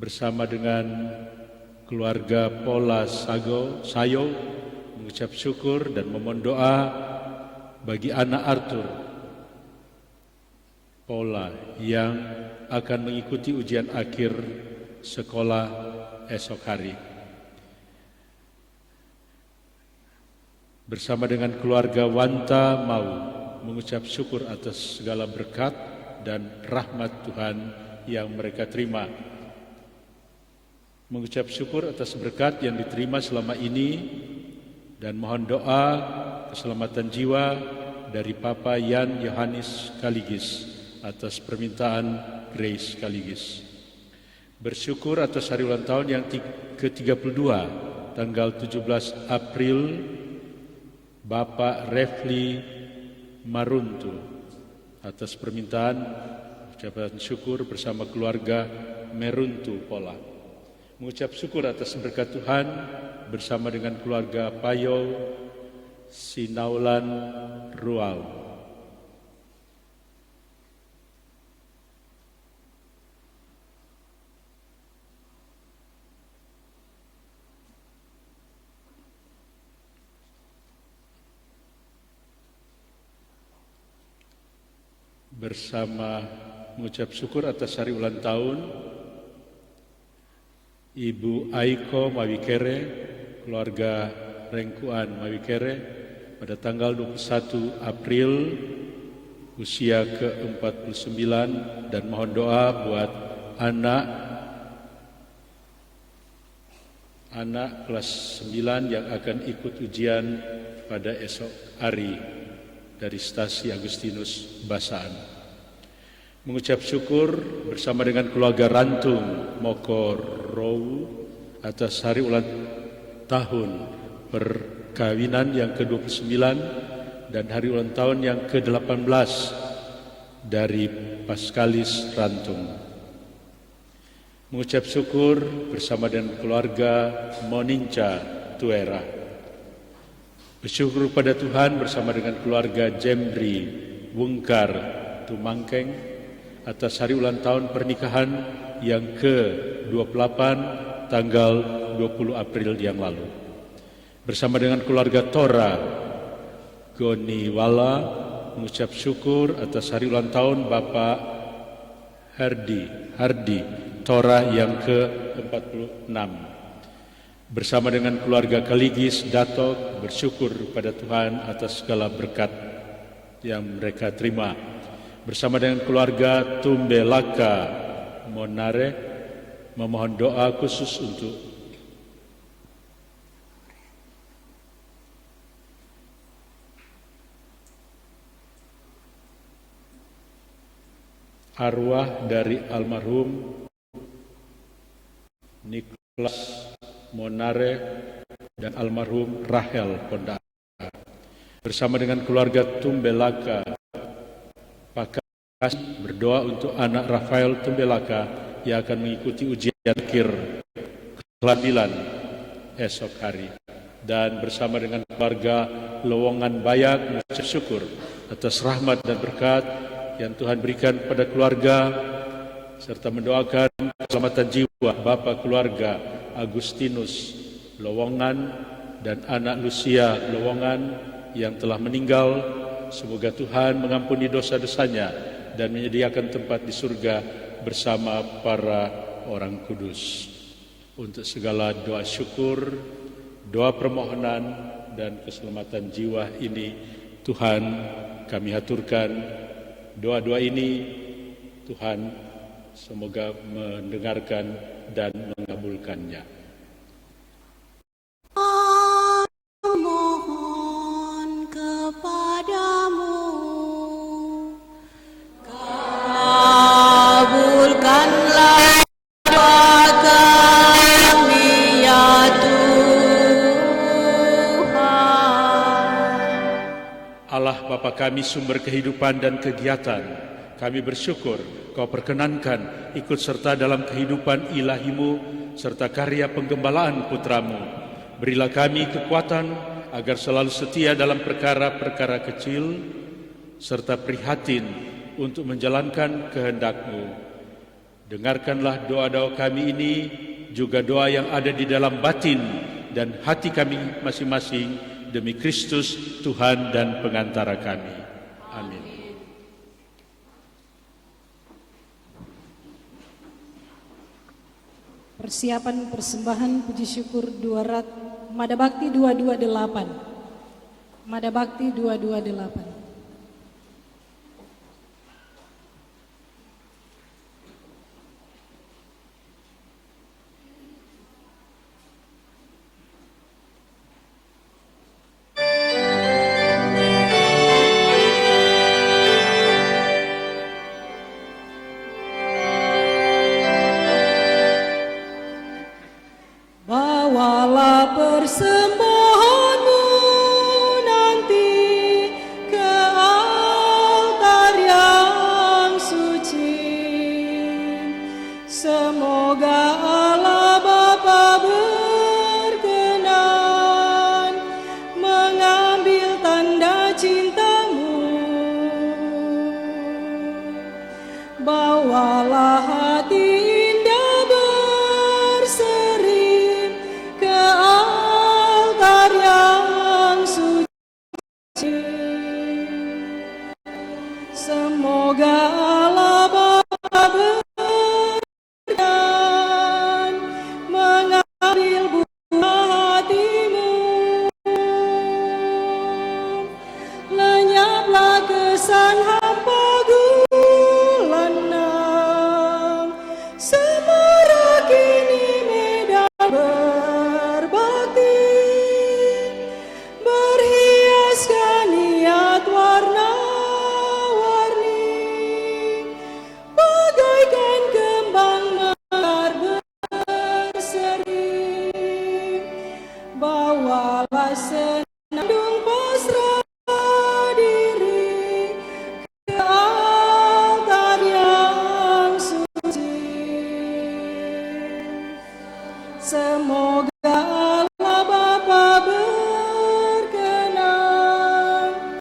Bersama dengan keluarga Pola Sayo mengucap syukur dan memohon doa bagi anak Arthur Pola yang akan mengikuti ujian akhir sekolah esok hari. Bersama dengan keluarga Wanta Mau mengucap syukur atas segala berkat dan rahmat Tuhan yang mereka terima. Mengucap syukur atas berkat yang diterima selama ini dan mohon doa keselamatan jiwa dari Papa Yan Yohanes Kaligis atas permintaan Grace Kaligis. Bersyukur atas hari ulang tahun yang ke-32 tanggal 17 April Bapak Refli Maruntu atas permintaan ucapan syukur bersama keluarga Meruntu Pola. Mengucap syukur atas berkat Tuhan bersama dengan keluarga Payo Sinaulan Ruau. Bersama mengucap syukur atas hari ulang tahun Ibu Aiko Mawikere, keluarga Rengkuan Mawikere pada tanggal 21 April usia ke-49 dan mohon doa buat anak kelas 9 yang akan ikut ujian pada esok hari dari Stasi Agustinus Basaan. Mengucap syukur bersama dengan keluarga Rantung Mokorou atas hari ulang tahun perkawinan yang ke-29 dan hari ulang tahun yang ke-18 dari Paskalis Rantung. Mengucap syukur bersama dengan keluarga Moninca Tuera. Bersyukur pada Tuhan bersama dengan keluarga Jembri Wungkar Tumangkeng atas hari ulang tahun pernikahan yang ke-28 tanggal 20 April yang lalu. Bersama dengan keluarga Tora Goniwala mengucap syukur atas hari ulang tahun Bapak Hardi Tora yang ke-46. Bersama dengan keluarga Kaligis Datok bersyukur pada Tuhan atas segala berkat yang mereka terima. Bersama dengan keluarga Tumbelaka Monare memohon doa khusus untuk arwah dari almarhum Niklas Monare dan almarhum Rahel Pondaka. Bersama dengan keluarga Tumbelaka Pakas berdoa untuk anak Rafael Tumbelaka yang akan mengikuti ujian akhir kehamilan esok hari. Dan bersama dengan keluarga Lowongan Bayak mengucap syukur atas rahmat dan berkat yang Tuhan berikan pada keluarga serta mendoakan keselamatan jiwa Bapak keluarga Agustinus Lowongan dan anak Lucia Lowongan yang telah meninggal. Semoga Tuhan mengampuni dosa-dosanya dan menyediakan tempat di surga bersama para orang kudus. Untuk segala doa syukur, doa permohonan dan keselamatan jiwa ini Tuhan kami haturkan. Doa-doa ini Tuhan semoga mendengarkan dan mengabulkannya. Mohon kepadamu, kabulkanlah doa kami ya Tuhan. Allah Bapa kami sumber kehidupan dan kegiatan, kami bersyukur Kau perkenankan ikut serta dalam kehidupan ilahimu serta karya penggembalaan putramu. Berilah kami kekuatan agar selalu setia dalam perkara-perkara kecil serta prihatin untuk menjalankan kehendak-Mu. Dengarkanlah doa-doa kami ini, juga doa yang ada di dalam batin dan hati kami masing-masing demi Kristus Tuhan dan pengantara kami. Amin. Persiapan persembahan puji syukur 200 Mada Bakti 228. Mada Bakti 228. Bawalah persembahanmu nanti ke altar yang suci. Semoga Allah Bapa berkenan mengambil tanda cintamu. Bawalah hati indah berseri ke altar yang suci. Semoga Allah Bapa berkenan mengambil buah hatimu. Lenyaplah kesan hampa gulanang, semarak ini medan berbakti, berhiaskan niat warna-warni, bagaikan kembang mekar berseri. Bawalah senandung pasrah diri ke altar yang suci. Semoga Allah Bapa berkenan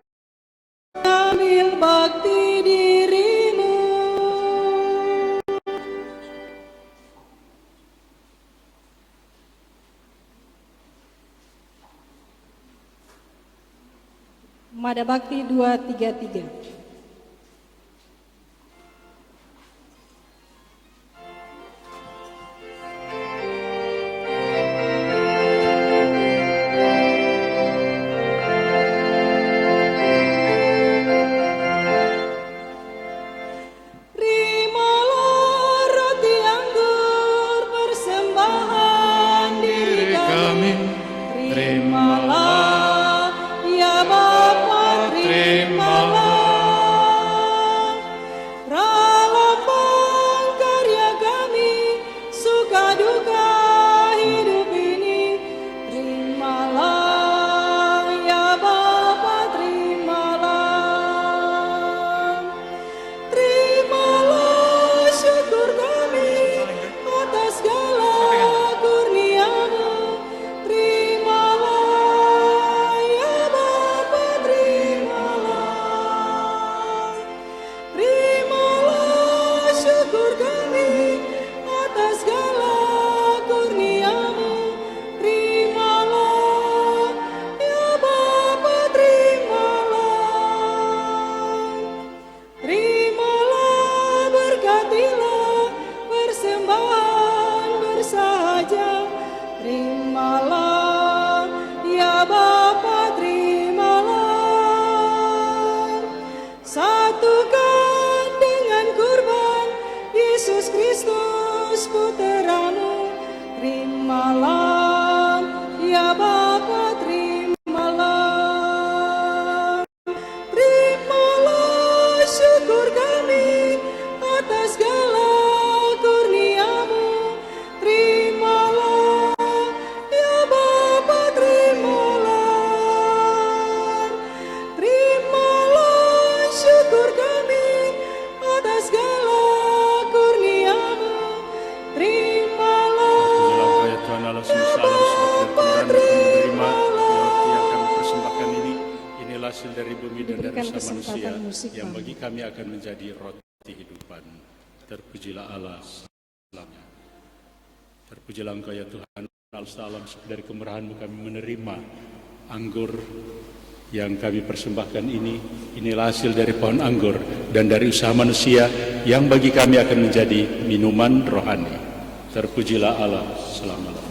ambil bakti dirimu. Mada Bakti 233. Terimalah roti anggur persembahan diri kami. Terimalah ya Bapa, terimalah pralambang karya kami, suka duka hidup ini. Terimalah ya Bapa, terimalah. Terimalah syukur kami atas segala kurnia-Mu. Terimalah ya Bapa, terimalah. hasil dari bumi dan dari Diberikan usaha manusia, kesempatan musik, yang Bang. bagi kami akan menjadi roti kehidupan. Terpujilah Allah selamanya. Terpujilah Engkau ya Tuhan Allah Ta'ala, dari kemurahan-Mu kami menerima anggur yang kami persembahkan ini. Inilah hasil dari pohon anggur dan dari usaha manusia yang bagi kami akan menjadi minuman rohani. Terpujilah Allah selama-lamanya.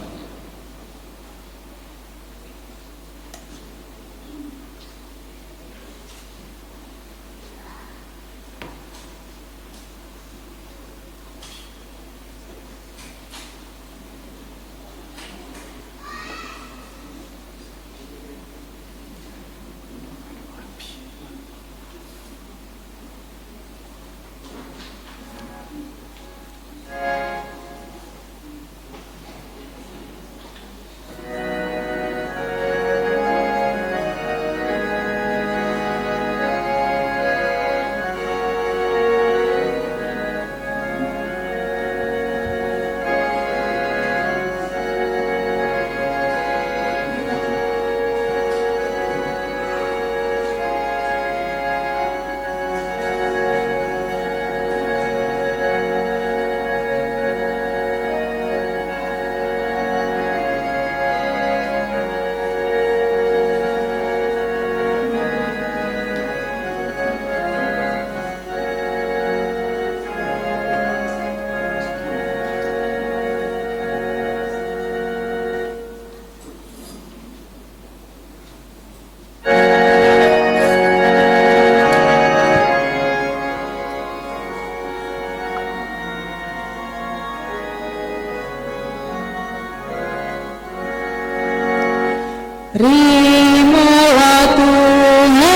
Terimalah Tuhan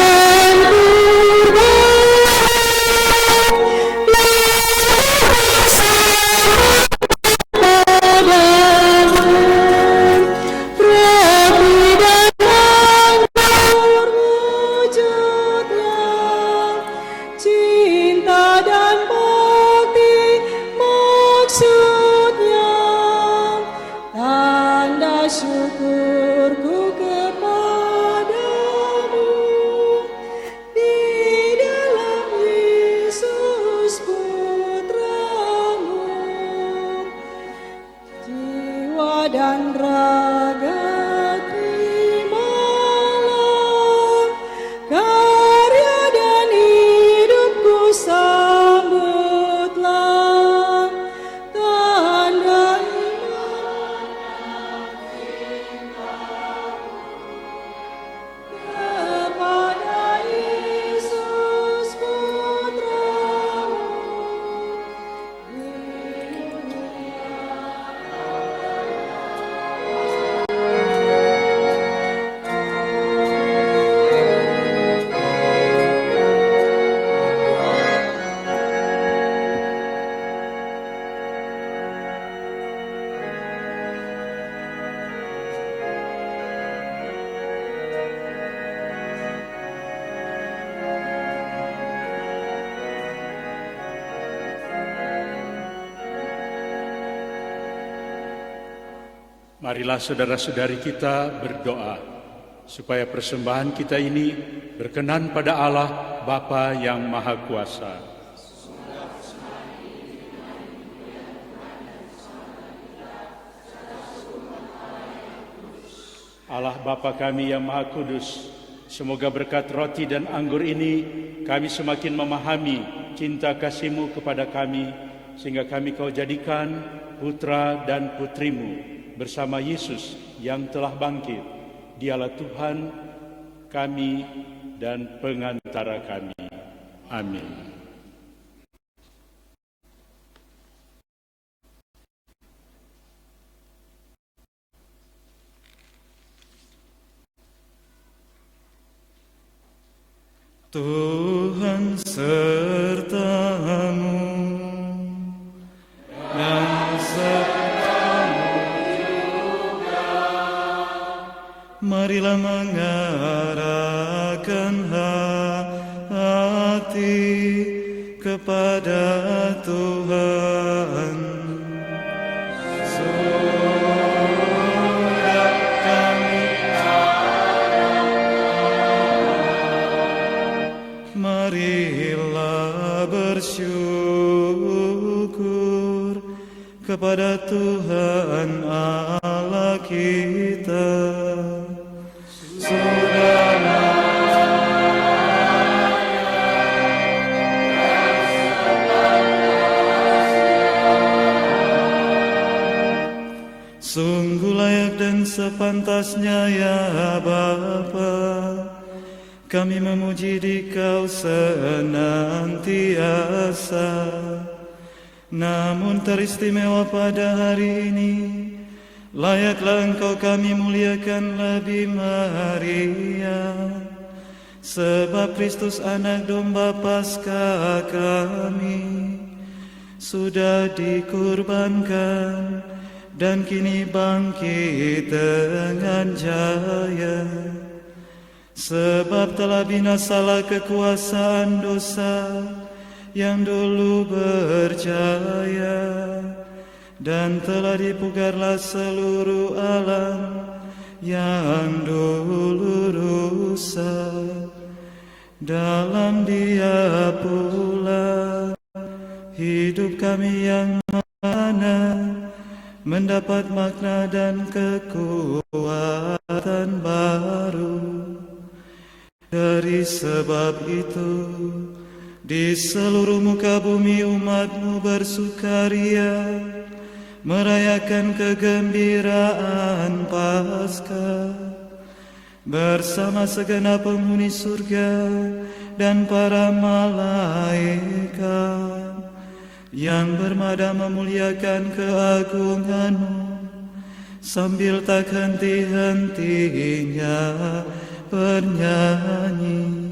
cinta dan bakti maksudnya, tanda syukurku kepadamu di dalam Yesus Putramu, jiwa dan raga terimalah, karya dan hidupku sambutlah, tanda kepada Yesus Putramu. Marilah saudara-saudari kita berdoa supaya persembahan kita ini berkenan pada Allah Bapa yang Maha Kuasa. Allah Bapa kami yang Maha Kudus, semoga berkat roti dan anggur ini kami semakin memahami cinta kasih-Mu kepada kami, sehingga kami Kau jadikan putra dan putrimu bersama Yesus yang telah bangkit. Dialah Tuhan kami dan pengantara kami. Amin. Tuhan sertamu dan sertamu juga. Marilah mengarahkan hati kepada Tuhan. Sudah kami sepantasnya ya Bapa. Kami memuji Dikau senantiasa. Namun teristimewa pada hari ini, layaklah Engkau kami muliakan lebih meriah. Sebab Kristus anak domba Paskah kami sudah dikurbankan dan kini bangkit dengan jaya. Sebab telah binasalah kekuasaan dosa yang dulu berjaya, dan telah dipugarlah seluruh alam yang dulu rusak. Dalam Dia pula hidup kami yang mana mendapat makna dan kekuatan baru. Dari sebab itu, di seluruh muka bumi umat-Mu bersukaria, merayakan kegembiraan Paskah bersama segenap penghuni surga dan para malaikat yang bermada memuliakan keagungan-Mu sambil tak henti-hentinya bernyanyi.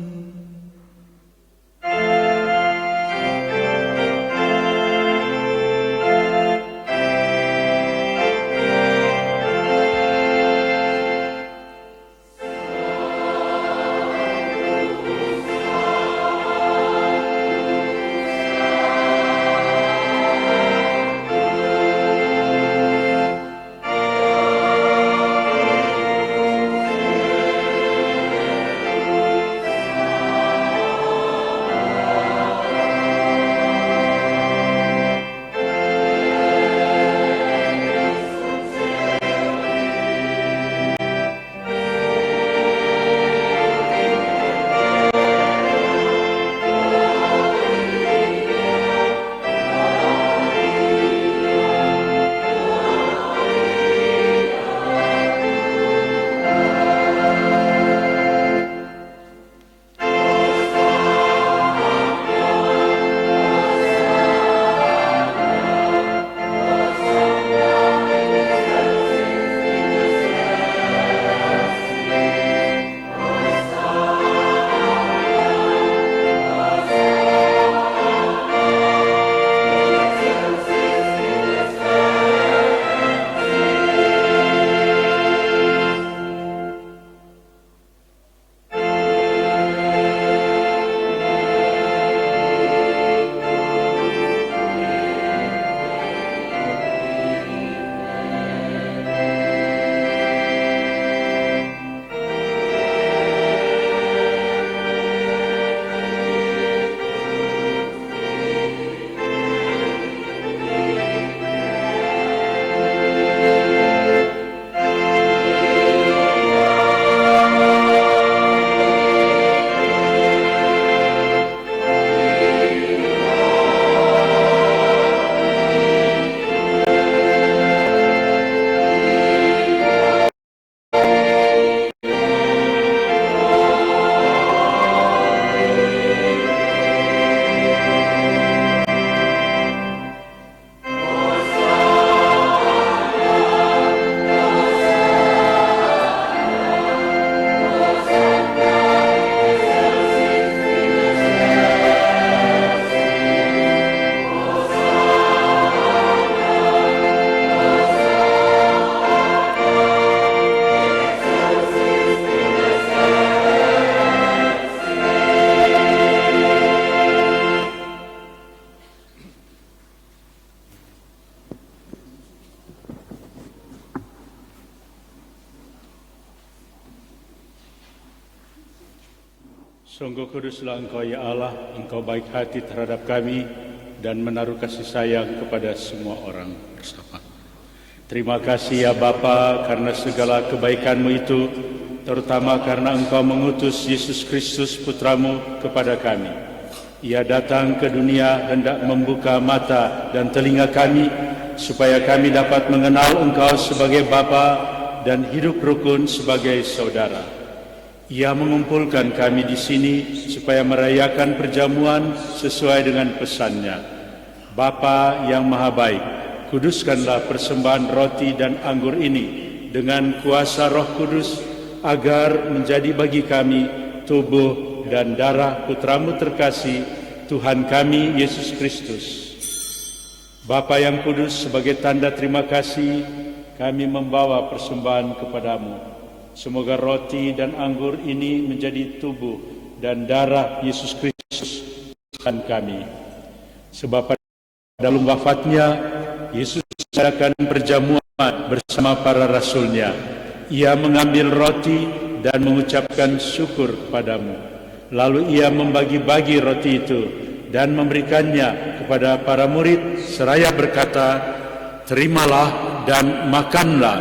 Sungguh kuduslah Engkau ya Allah, Engkau baik hati terhadap kami dan menaruh kasih sayang kepada semua orang bersama. Terima kasih ya Bapa karena segala kebaikan-Mu itu, terutama karena Engkau mengutus Yesus Kristus Putra-Mu kepada kami. Ia datang ke dunia hendak membuka mata dan telinga kami, supaya kami dapat mengenal Engkau sebagai Bapa dan hidup rukun sebagai saudara. Ia mengumpulkan kami di sini supaya merayakan perjamuan sesuai dengan pesan-Nya. Bapa yang Maha Baik, kuduskanlah persembahan roti dan anggur ini dengan kuasa Roh Kudus, agar menjadi bagi kami tubuh dan darah Putramu terkasih, Tuhan kami Yesus Kristus. Bapa yang kudus, sebagai tanda terima kasih, kami membawa persembahan kepadamu. Semoga roti dan anggur ini menjadi tubuh dan darah Yesus Kristus, Tuhan kami. Sebab pada dalam wafatnya, Yesus mengadakan perjamuan bersama para rasul-Nya. Ia mengambil roti dan mengucapkan syukur kepadamu. Lalu ia membagi-bagi roti itu dan memberikannya kepada para murid seraya berkata, "Terimalah dan makanlah.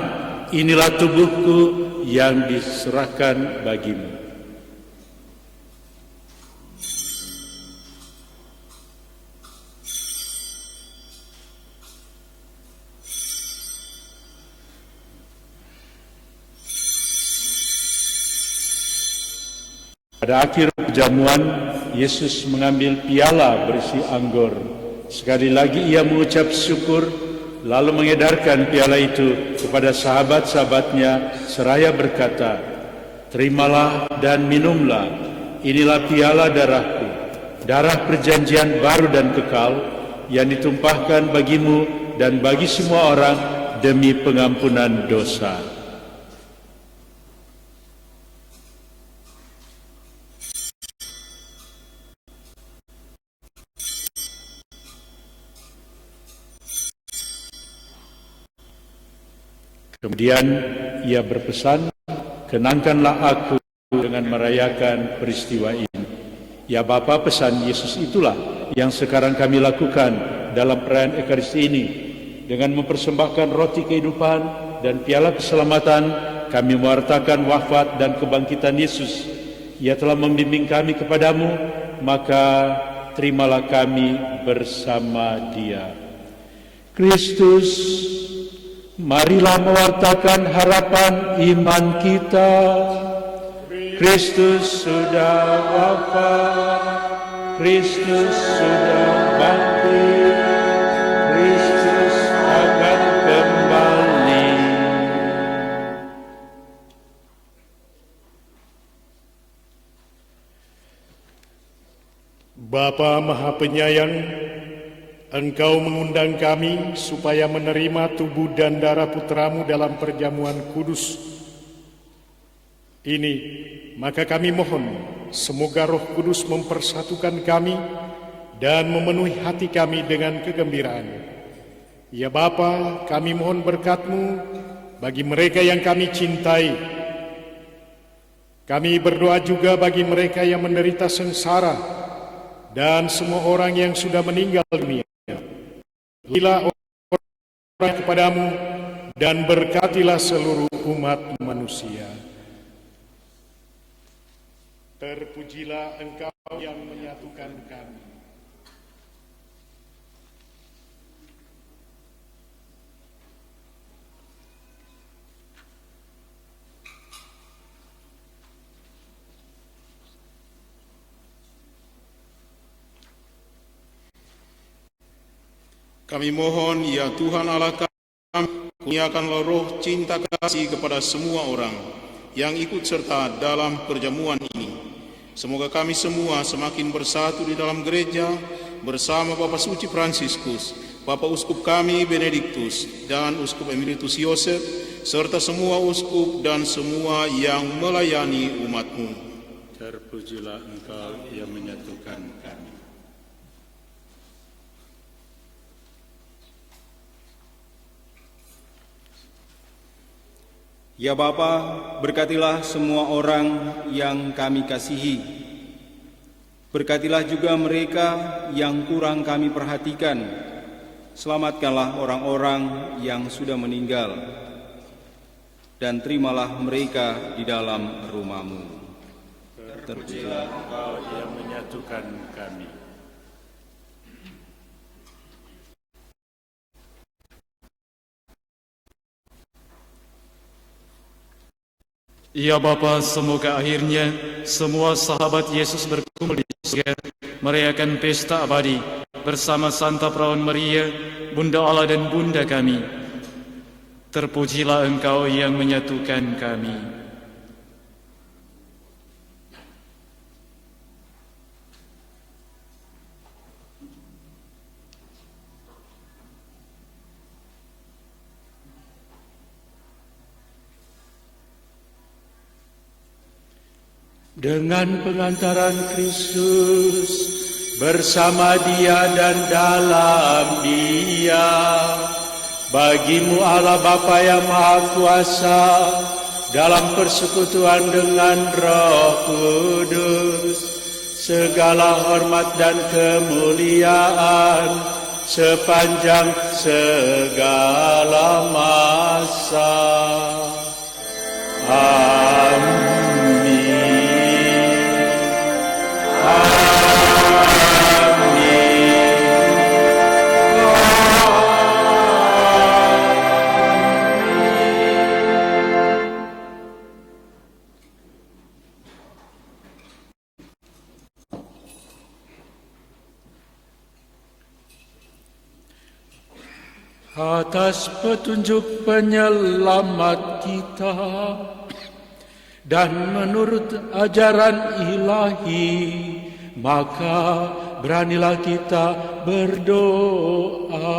Inilah tubuhku yang diserahkan bagimu." Pada akhir perjamuan, Yesus mengambil piala berisi anggur. Sekali lagi ia mengucap syukur, lalu mengedarkan piala itu kepada sahabat-sahabatnya seraya berkata, "Terimalah dan minumlah. Inilah piala darahku, darah perjanjian baru dan kekal, yang ditumpahkan bagimu dan bagi semua orang demi pengampunan dosa." Kemudian ia berpesan, "Kenangkanlah aku dengan merayakan peristiwa ini." Ya Bapa, pesan Yesus itulah yang sekarang kami lakukan dalam perayaan Ekaristi ini. Dengan mempersembahkan roti kehidupan dan piala keselamatan, kami mewartakan wafat dan kebangkitan Yesus. Ia telah membimbing kami kepadamu, maka terimalah kami bersama Dia. Kristus, marilah mewartakan harapan iman kita. Kristus sudah wafat, Kristus sudah bangkit, Kristus akan kembali. Bapa Maha Penyayang, Engkau mengundang kami supaya menerima tubuh dan darah Putramu dalam perjamuan kudus ini. Maka kami mohon, semoga Roh Kudus mempersatukan kami dan memenuhi hati kami dengan kegembiraan. Ya Bapa, kami mohon berkat-Mu bagi mereka yang kami cintai. Kami berdoa juga bagi mereka yang menderita sengsara dan semua orang yang sudah meninggal dunia. Berilah orang kepadamu dan berkatilah seluruh umat manusia. Terpujilah Engkau yang menyatukan kami. Kami mohon, ya Tuhan Allah kami, kurniakanlah roh cinta kasih kepada semua orang yang ikut serta dalam perjamuan ini. Semoga kami semua semakin bersatu di dalam gereja bersama Bapak Suci Fransiskus, Bapak Uskup kami Benediktus, dan Uskup Emeritus Yosef, serta semua uskup dan semua yang melayani umat-Mu. Terpujilah Engkau yang menyatukan kami. Ya Bapa, berkatilah semua orang yang kami kasihi. Berkatilah juga mereka yang kurang kami perhatikan. Selamatkanlah orang-orang yang sudah meninggal, dan terimalah mereka di dalam rumah-Mu. Terpujilah Engkau yang menyatukan kami. Ya Bapa, semoga akhirnya semua sahabat Yesus berkumpul di surga merayakan pesta abadi bersama Santa Perawan Maria, Bunda Allah dan Bunda kami. Terpujilah Engkau yang menyatukan kami. Dengan pengantaran Kristus, bersama Dia dan dalam Dia, bagimu Allah Bapa yang Maha Kuasa, dalam persekutuan dengan Roh Kudus, segala hormat dan kemuliaan sepanjang segala masa. Amin. Atas petunjuk penyelamat kita dan menurut ajaran ilahi, maka beranilah kita berdoa.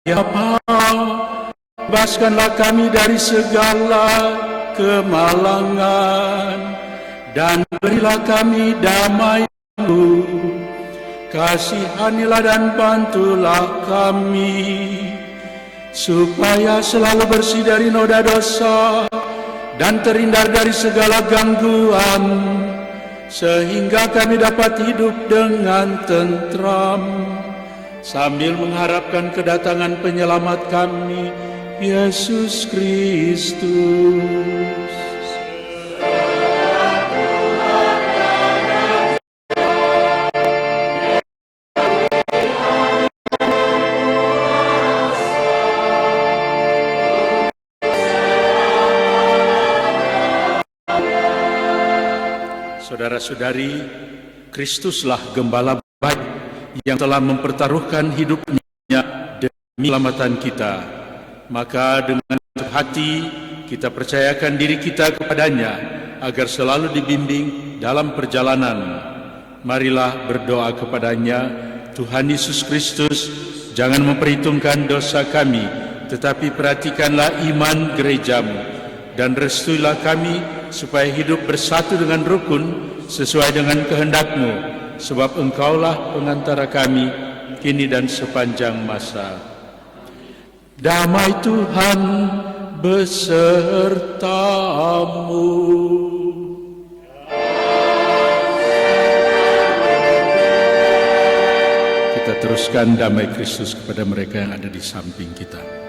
Ya Bapa, bebaskanlah kami dari segala kemalangan dan berilah kami damai-Mu. Kasihanilah dan bantulah kami supaya selalu bersih dari noda dosa dan terhindar dari segala gangguan, sehingga kami dapat hidup dengan tentram sambil mengharapkan kedatangan penyelamat kami, Yesus Kristus. Saudara-saudari, Kristuslah gembala baik yang telah mempertaruhkan hidupnya demi keselamatan kita. Maka dengan hati kita percayakan diri kita kepadanya agar selalu dibimbing dalam perjalanan. Marilah berdoa kepadanya. Tuhan Yesus Kristus, jangan memperhitungkan dosa kami, tetapi perhatikanlah iman gerejamu dan restuilah kami supaya hidup bersatu dengan rukun sesuai dengan kehendak-Mu, sebab Engkaulah pengantara kami kini dan sepanjang masa. Damai Tuhan besertamu. Kita teruskan damai Kristus kepada mereka yang ada di samping kita.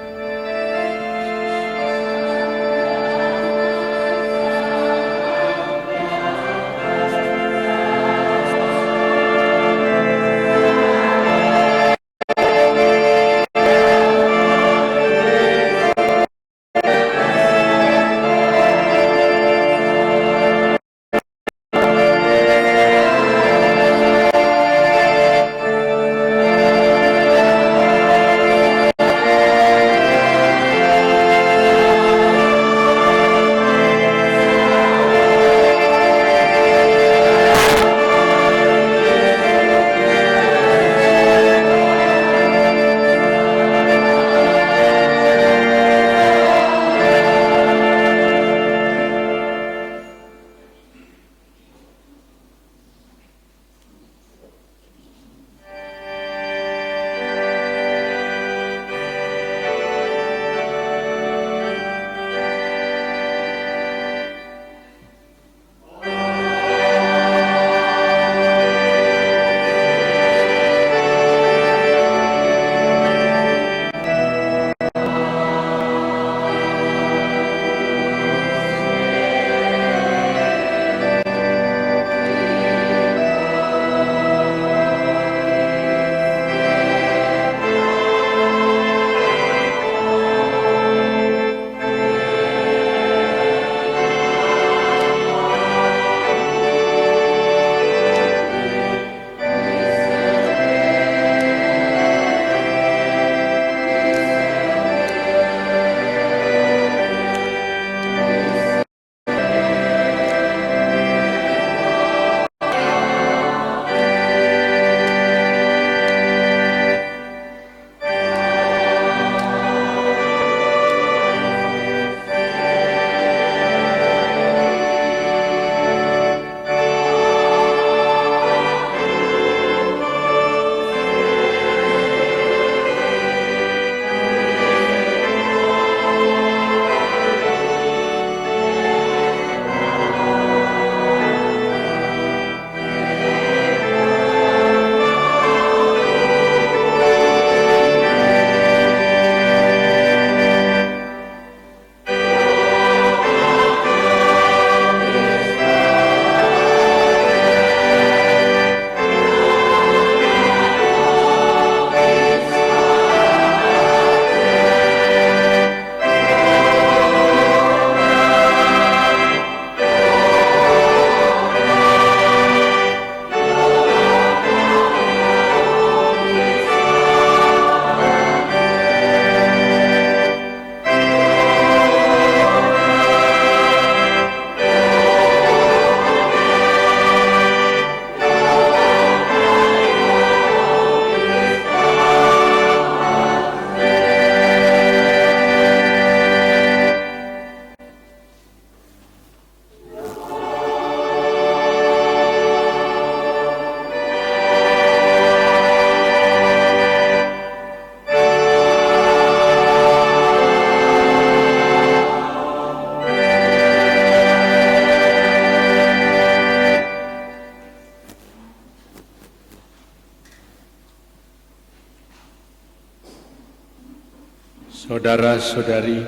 Saudara-saudari,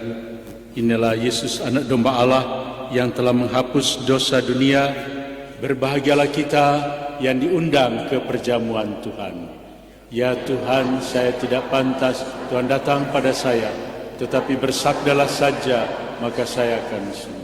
inilah Yesus anak domba Allah yang telah menghapus dosa dunia. Berbahagialah kita yang diundang ke perjamuan Tuhan. Ya Tuhan, saya tidak pantas Tuhan datang pada saya, tetapi bersabdalah saja, maka saya akan sembuh.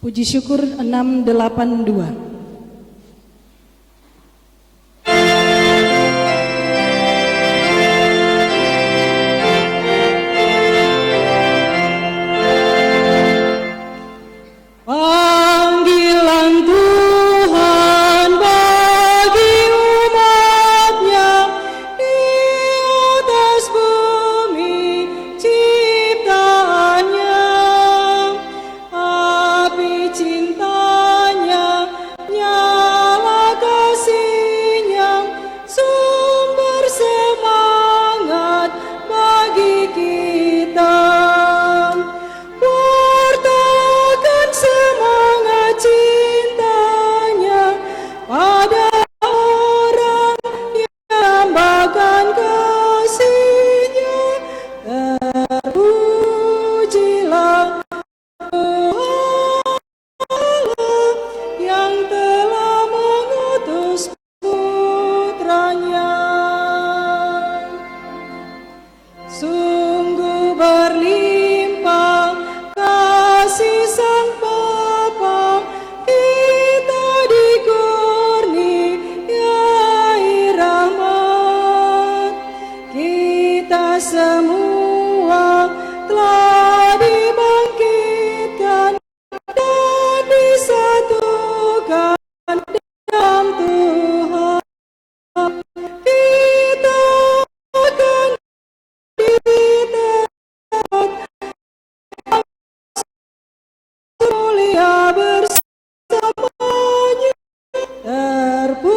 Puji syukur 682. Panggilan Tuhan bagi umat-Nya di atas bumi ciptaannya, api cintanya nyala kasihnya, sumber semangat bagi kita. Wartakan semangat cintanya pada orang yang dambakan kasihnya. Terpujilah Tuhan Allah yang telah mengutus putranya. Sungguh berlimpah kasih Sang Bapa, kita dikurniai rahmat. Kita semua telah dibangkitkan dan disatukan dalam Tuhan. Kita akan mulia bersamanya. Terpujilah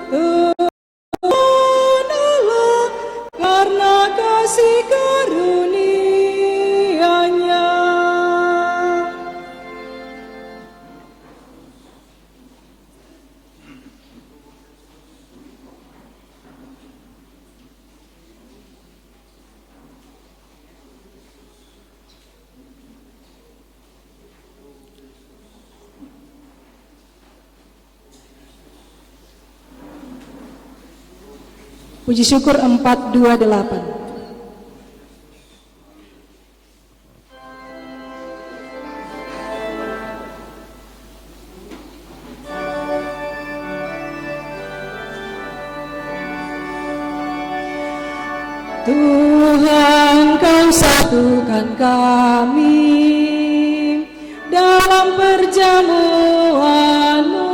Tuhan Allah karena kasih karunia-Nya. Puji syukur 428. Tuhan, Kau satukan kami dalam perjamuan-Mu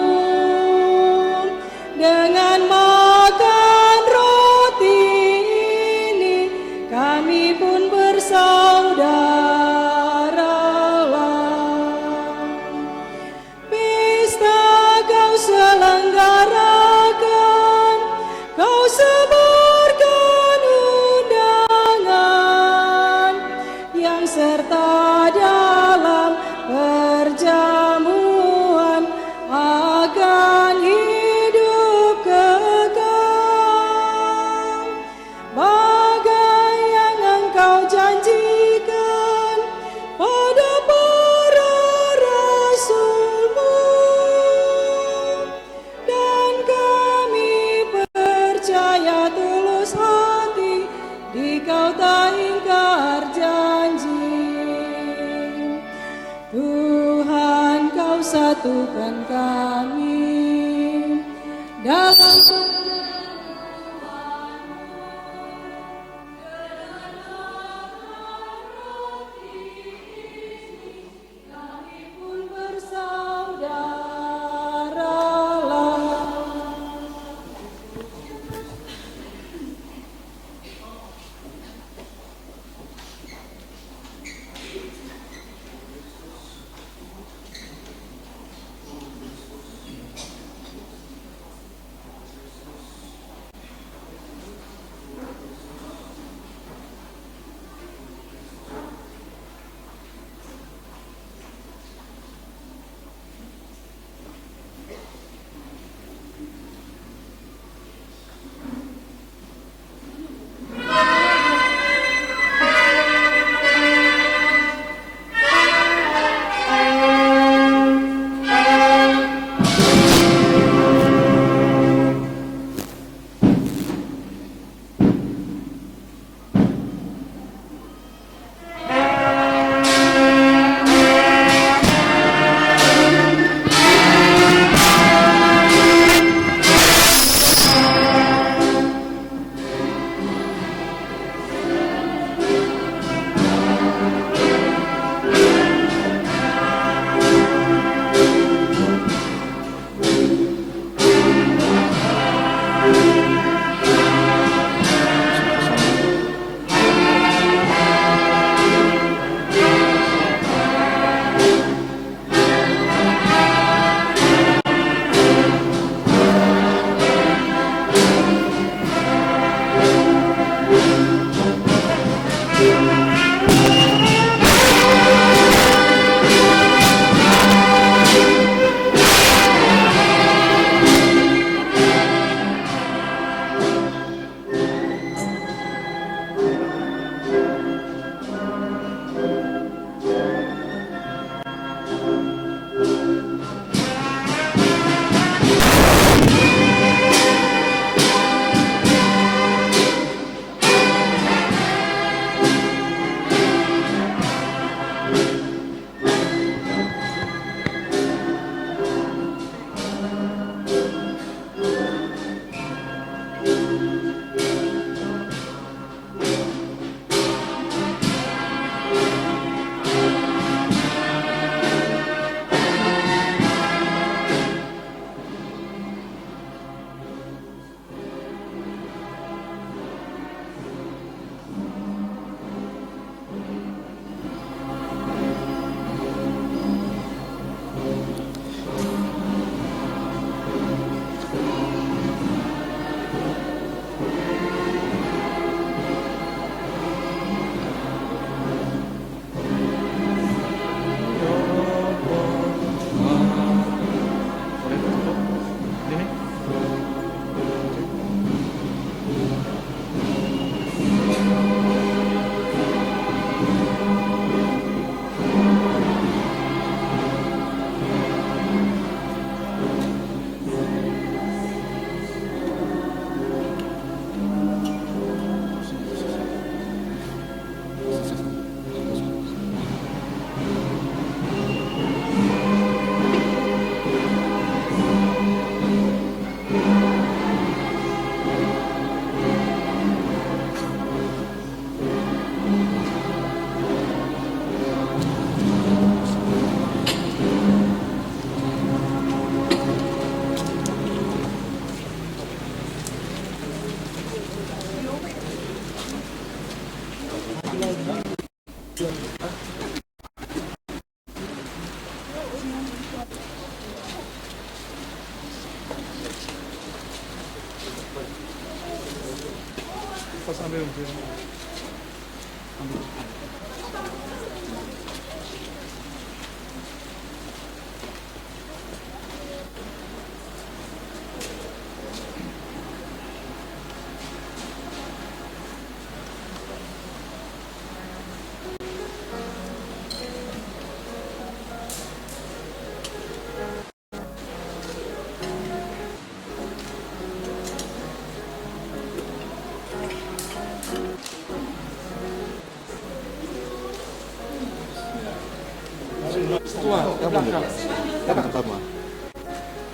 dengan makan roti ini, kami pun bersaudaralah. Pesta Kau selenggarakan, Kau sebarkan undangan yang serta dalam perjamuan akan hidup kekal. Bagai yang Engkau janjikan pada para rasul-Mu, dan kami percaya tulus hati di Kau tak ingkar janji. Tuhan, Kau satukan kami dalam kami pun bersaudaralah.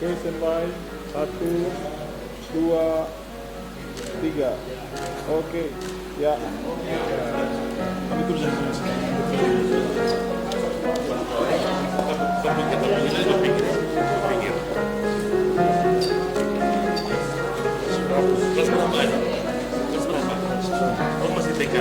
Oke, standby. 1, 2, 3. Oke, ya. Kami terus masih TK.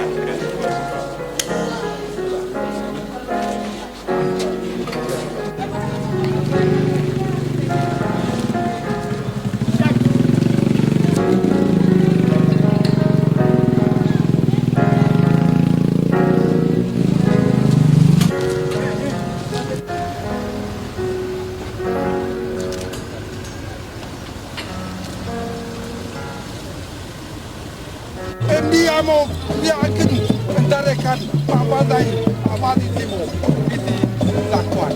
Andiamo yakin mendarekan Papadai Abadi Timur Piti Dakwaan.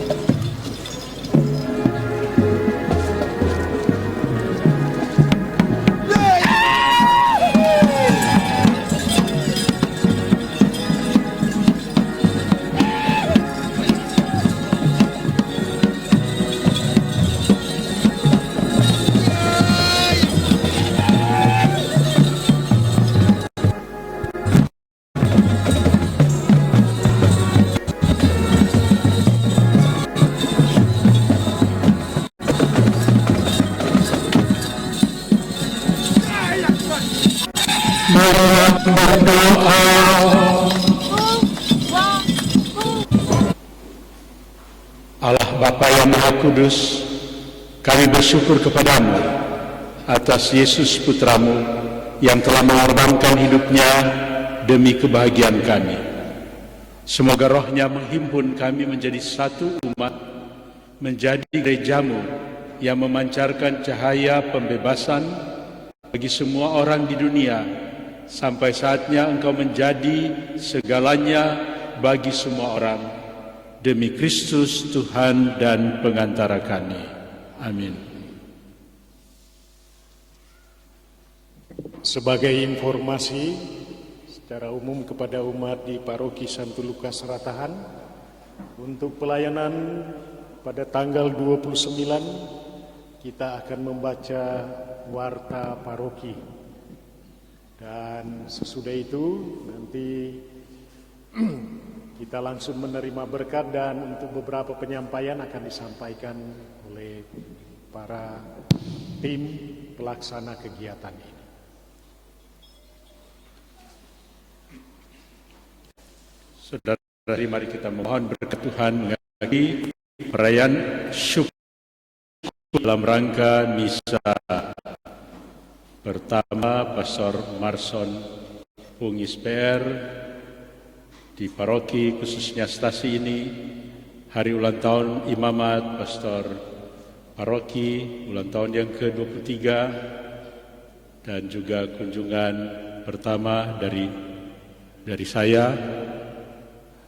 Allah Bapa yang Maha Kudus, kami bersyukur kepadamu atas Yesus Putramu yang telah mengorbankan hidupnya demi kebahagiaan kami. Semoga rohnya menghimpun kami menjadi satu umat, menjadi gerejamu yang memancarkan cahaya pembebasan bagi semua orang di dunia, sampai saatnya Engkau menjadi segalanya bagi semua orang. Demi Kristus Tuhan dan pengantara kami. Amin. Sebagai informasi secara umum kepada umat di Paroki Santo Lukas Ratahan, untuk pelayanan pada tanggal 29 kita akan membaca warta paroki, dan sesudah itu nanti kita langsung menerima berkat, dan untuk beberapa penyampaian akan disampaikan oleh para tim pelaksana kegiatan ini. Saudara, mari kita mohon berkat Tuhan mengasihi perayaan syukur dalam rangka misa pertama Pastor Marson Pungis PR di paroki khususnya stasi ini, hari ulang tahun imamat Pastor Paroki, ulang tahun yang ke-23, dan juga kunjungan pertama dari saya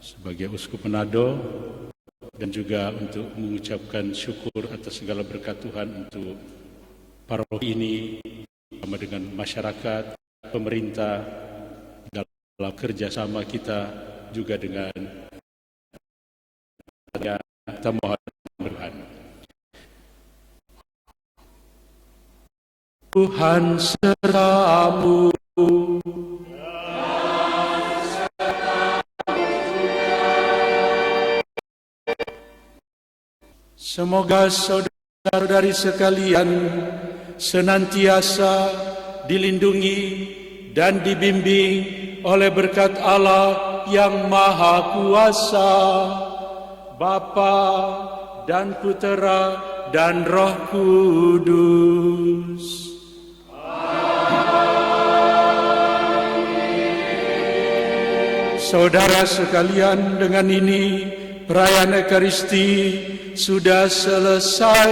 sebagai Uskup Manado, dan juga untuk mengucapkan syukur atas segala berkat Tuhan untuk paroki ini bersama dengan masyarakat, pemerintah, dalam kerjasama kita juga dengan kita mohon Tuhan. Tuhan sertamu. Semoga saudara-saudari sekalian senantiasa dilindungi dan dibimbing oleh berkat Allah yang Maha Kuasa, Bapa dan Putera dan Roh Kudus. Saudara sekalian, dengan ini perayaan Ekaristi sudah selesai.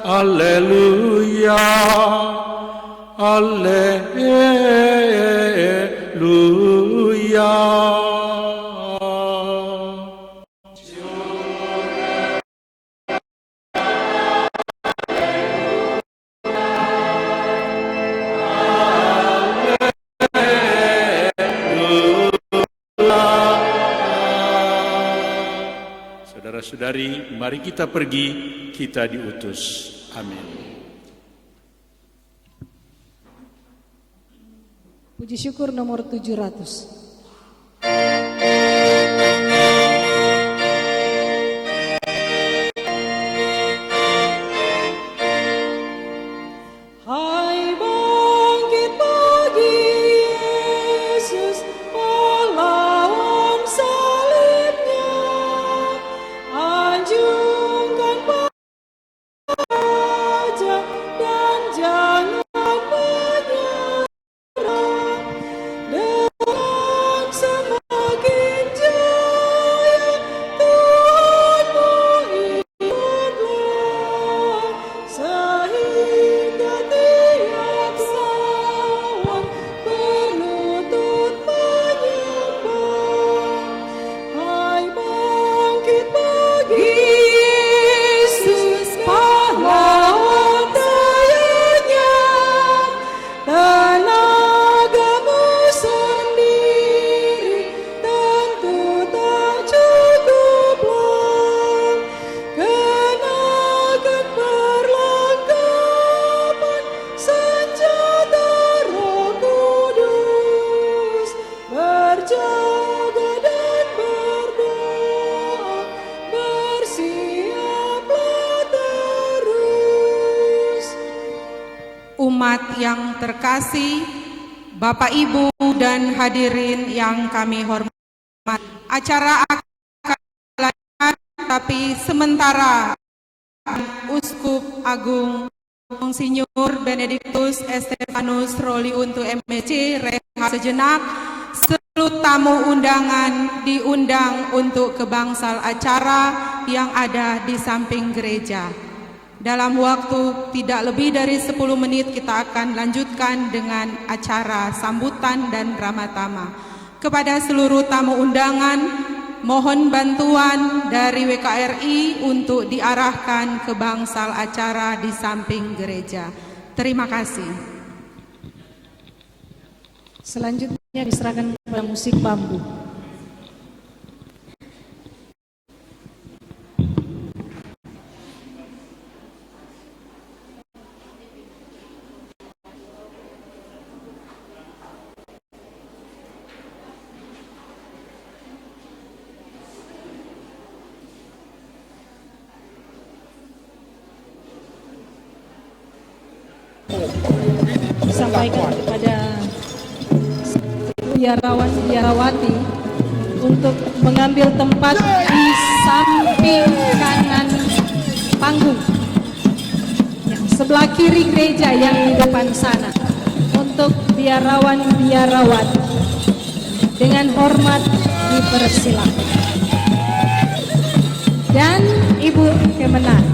Haleluya, haleluya. Saudara-saudari, mari kita pergi, kita diutus. Amin. Puji syukur nomor 700. Hai bangkit pagi Yesus, pahlawan salibnya, anjungkan pajak dan jangan menyerah, dengan semakin jaya Tuhanmu ikutlah, sehingga tiap sawan berlutut menyembah. Hai bangkit pagi Yesus, pahlawan dayanya, tenagamu sendiri tentu tak cukuplah, kenakan perlengkapan senjata Roh Kudus, berjaga dan berdoa, bersiaplah terus. Umat yang terkasih, Bapak Ibu dan hadirin yang kami hormati, acara akan dilanjutkan, tapi sementara Uskup Agung Monsinyur Benediktus Estefanus Roli untuk MSC rehat sejenak. Seluruh tamu undangan diundang untuk ke bangsal acara yang ada di samping gereja. Dalam waktu tidak lebih dari 10 menit kita akan lanjutkan dengan acara sambutan dan ramah tamah. Kepada seluruh tamu undangan, mohon bantuan dari WKRI untuk diarahkan ke bangsal acara di samping gereja. Terima kasih. Selanjutnya diserahkan kepada musik bambu. Disampaikan kepada biarawan-biarawati untuk mengambil tempat di samping kanan panggung, yang sebelah kiri gereja yang di depan sana. Untuk biarawan-biarawat dengan hormat dipersilakan. Dan Ibu Kemenang.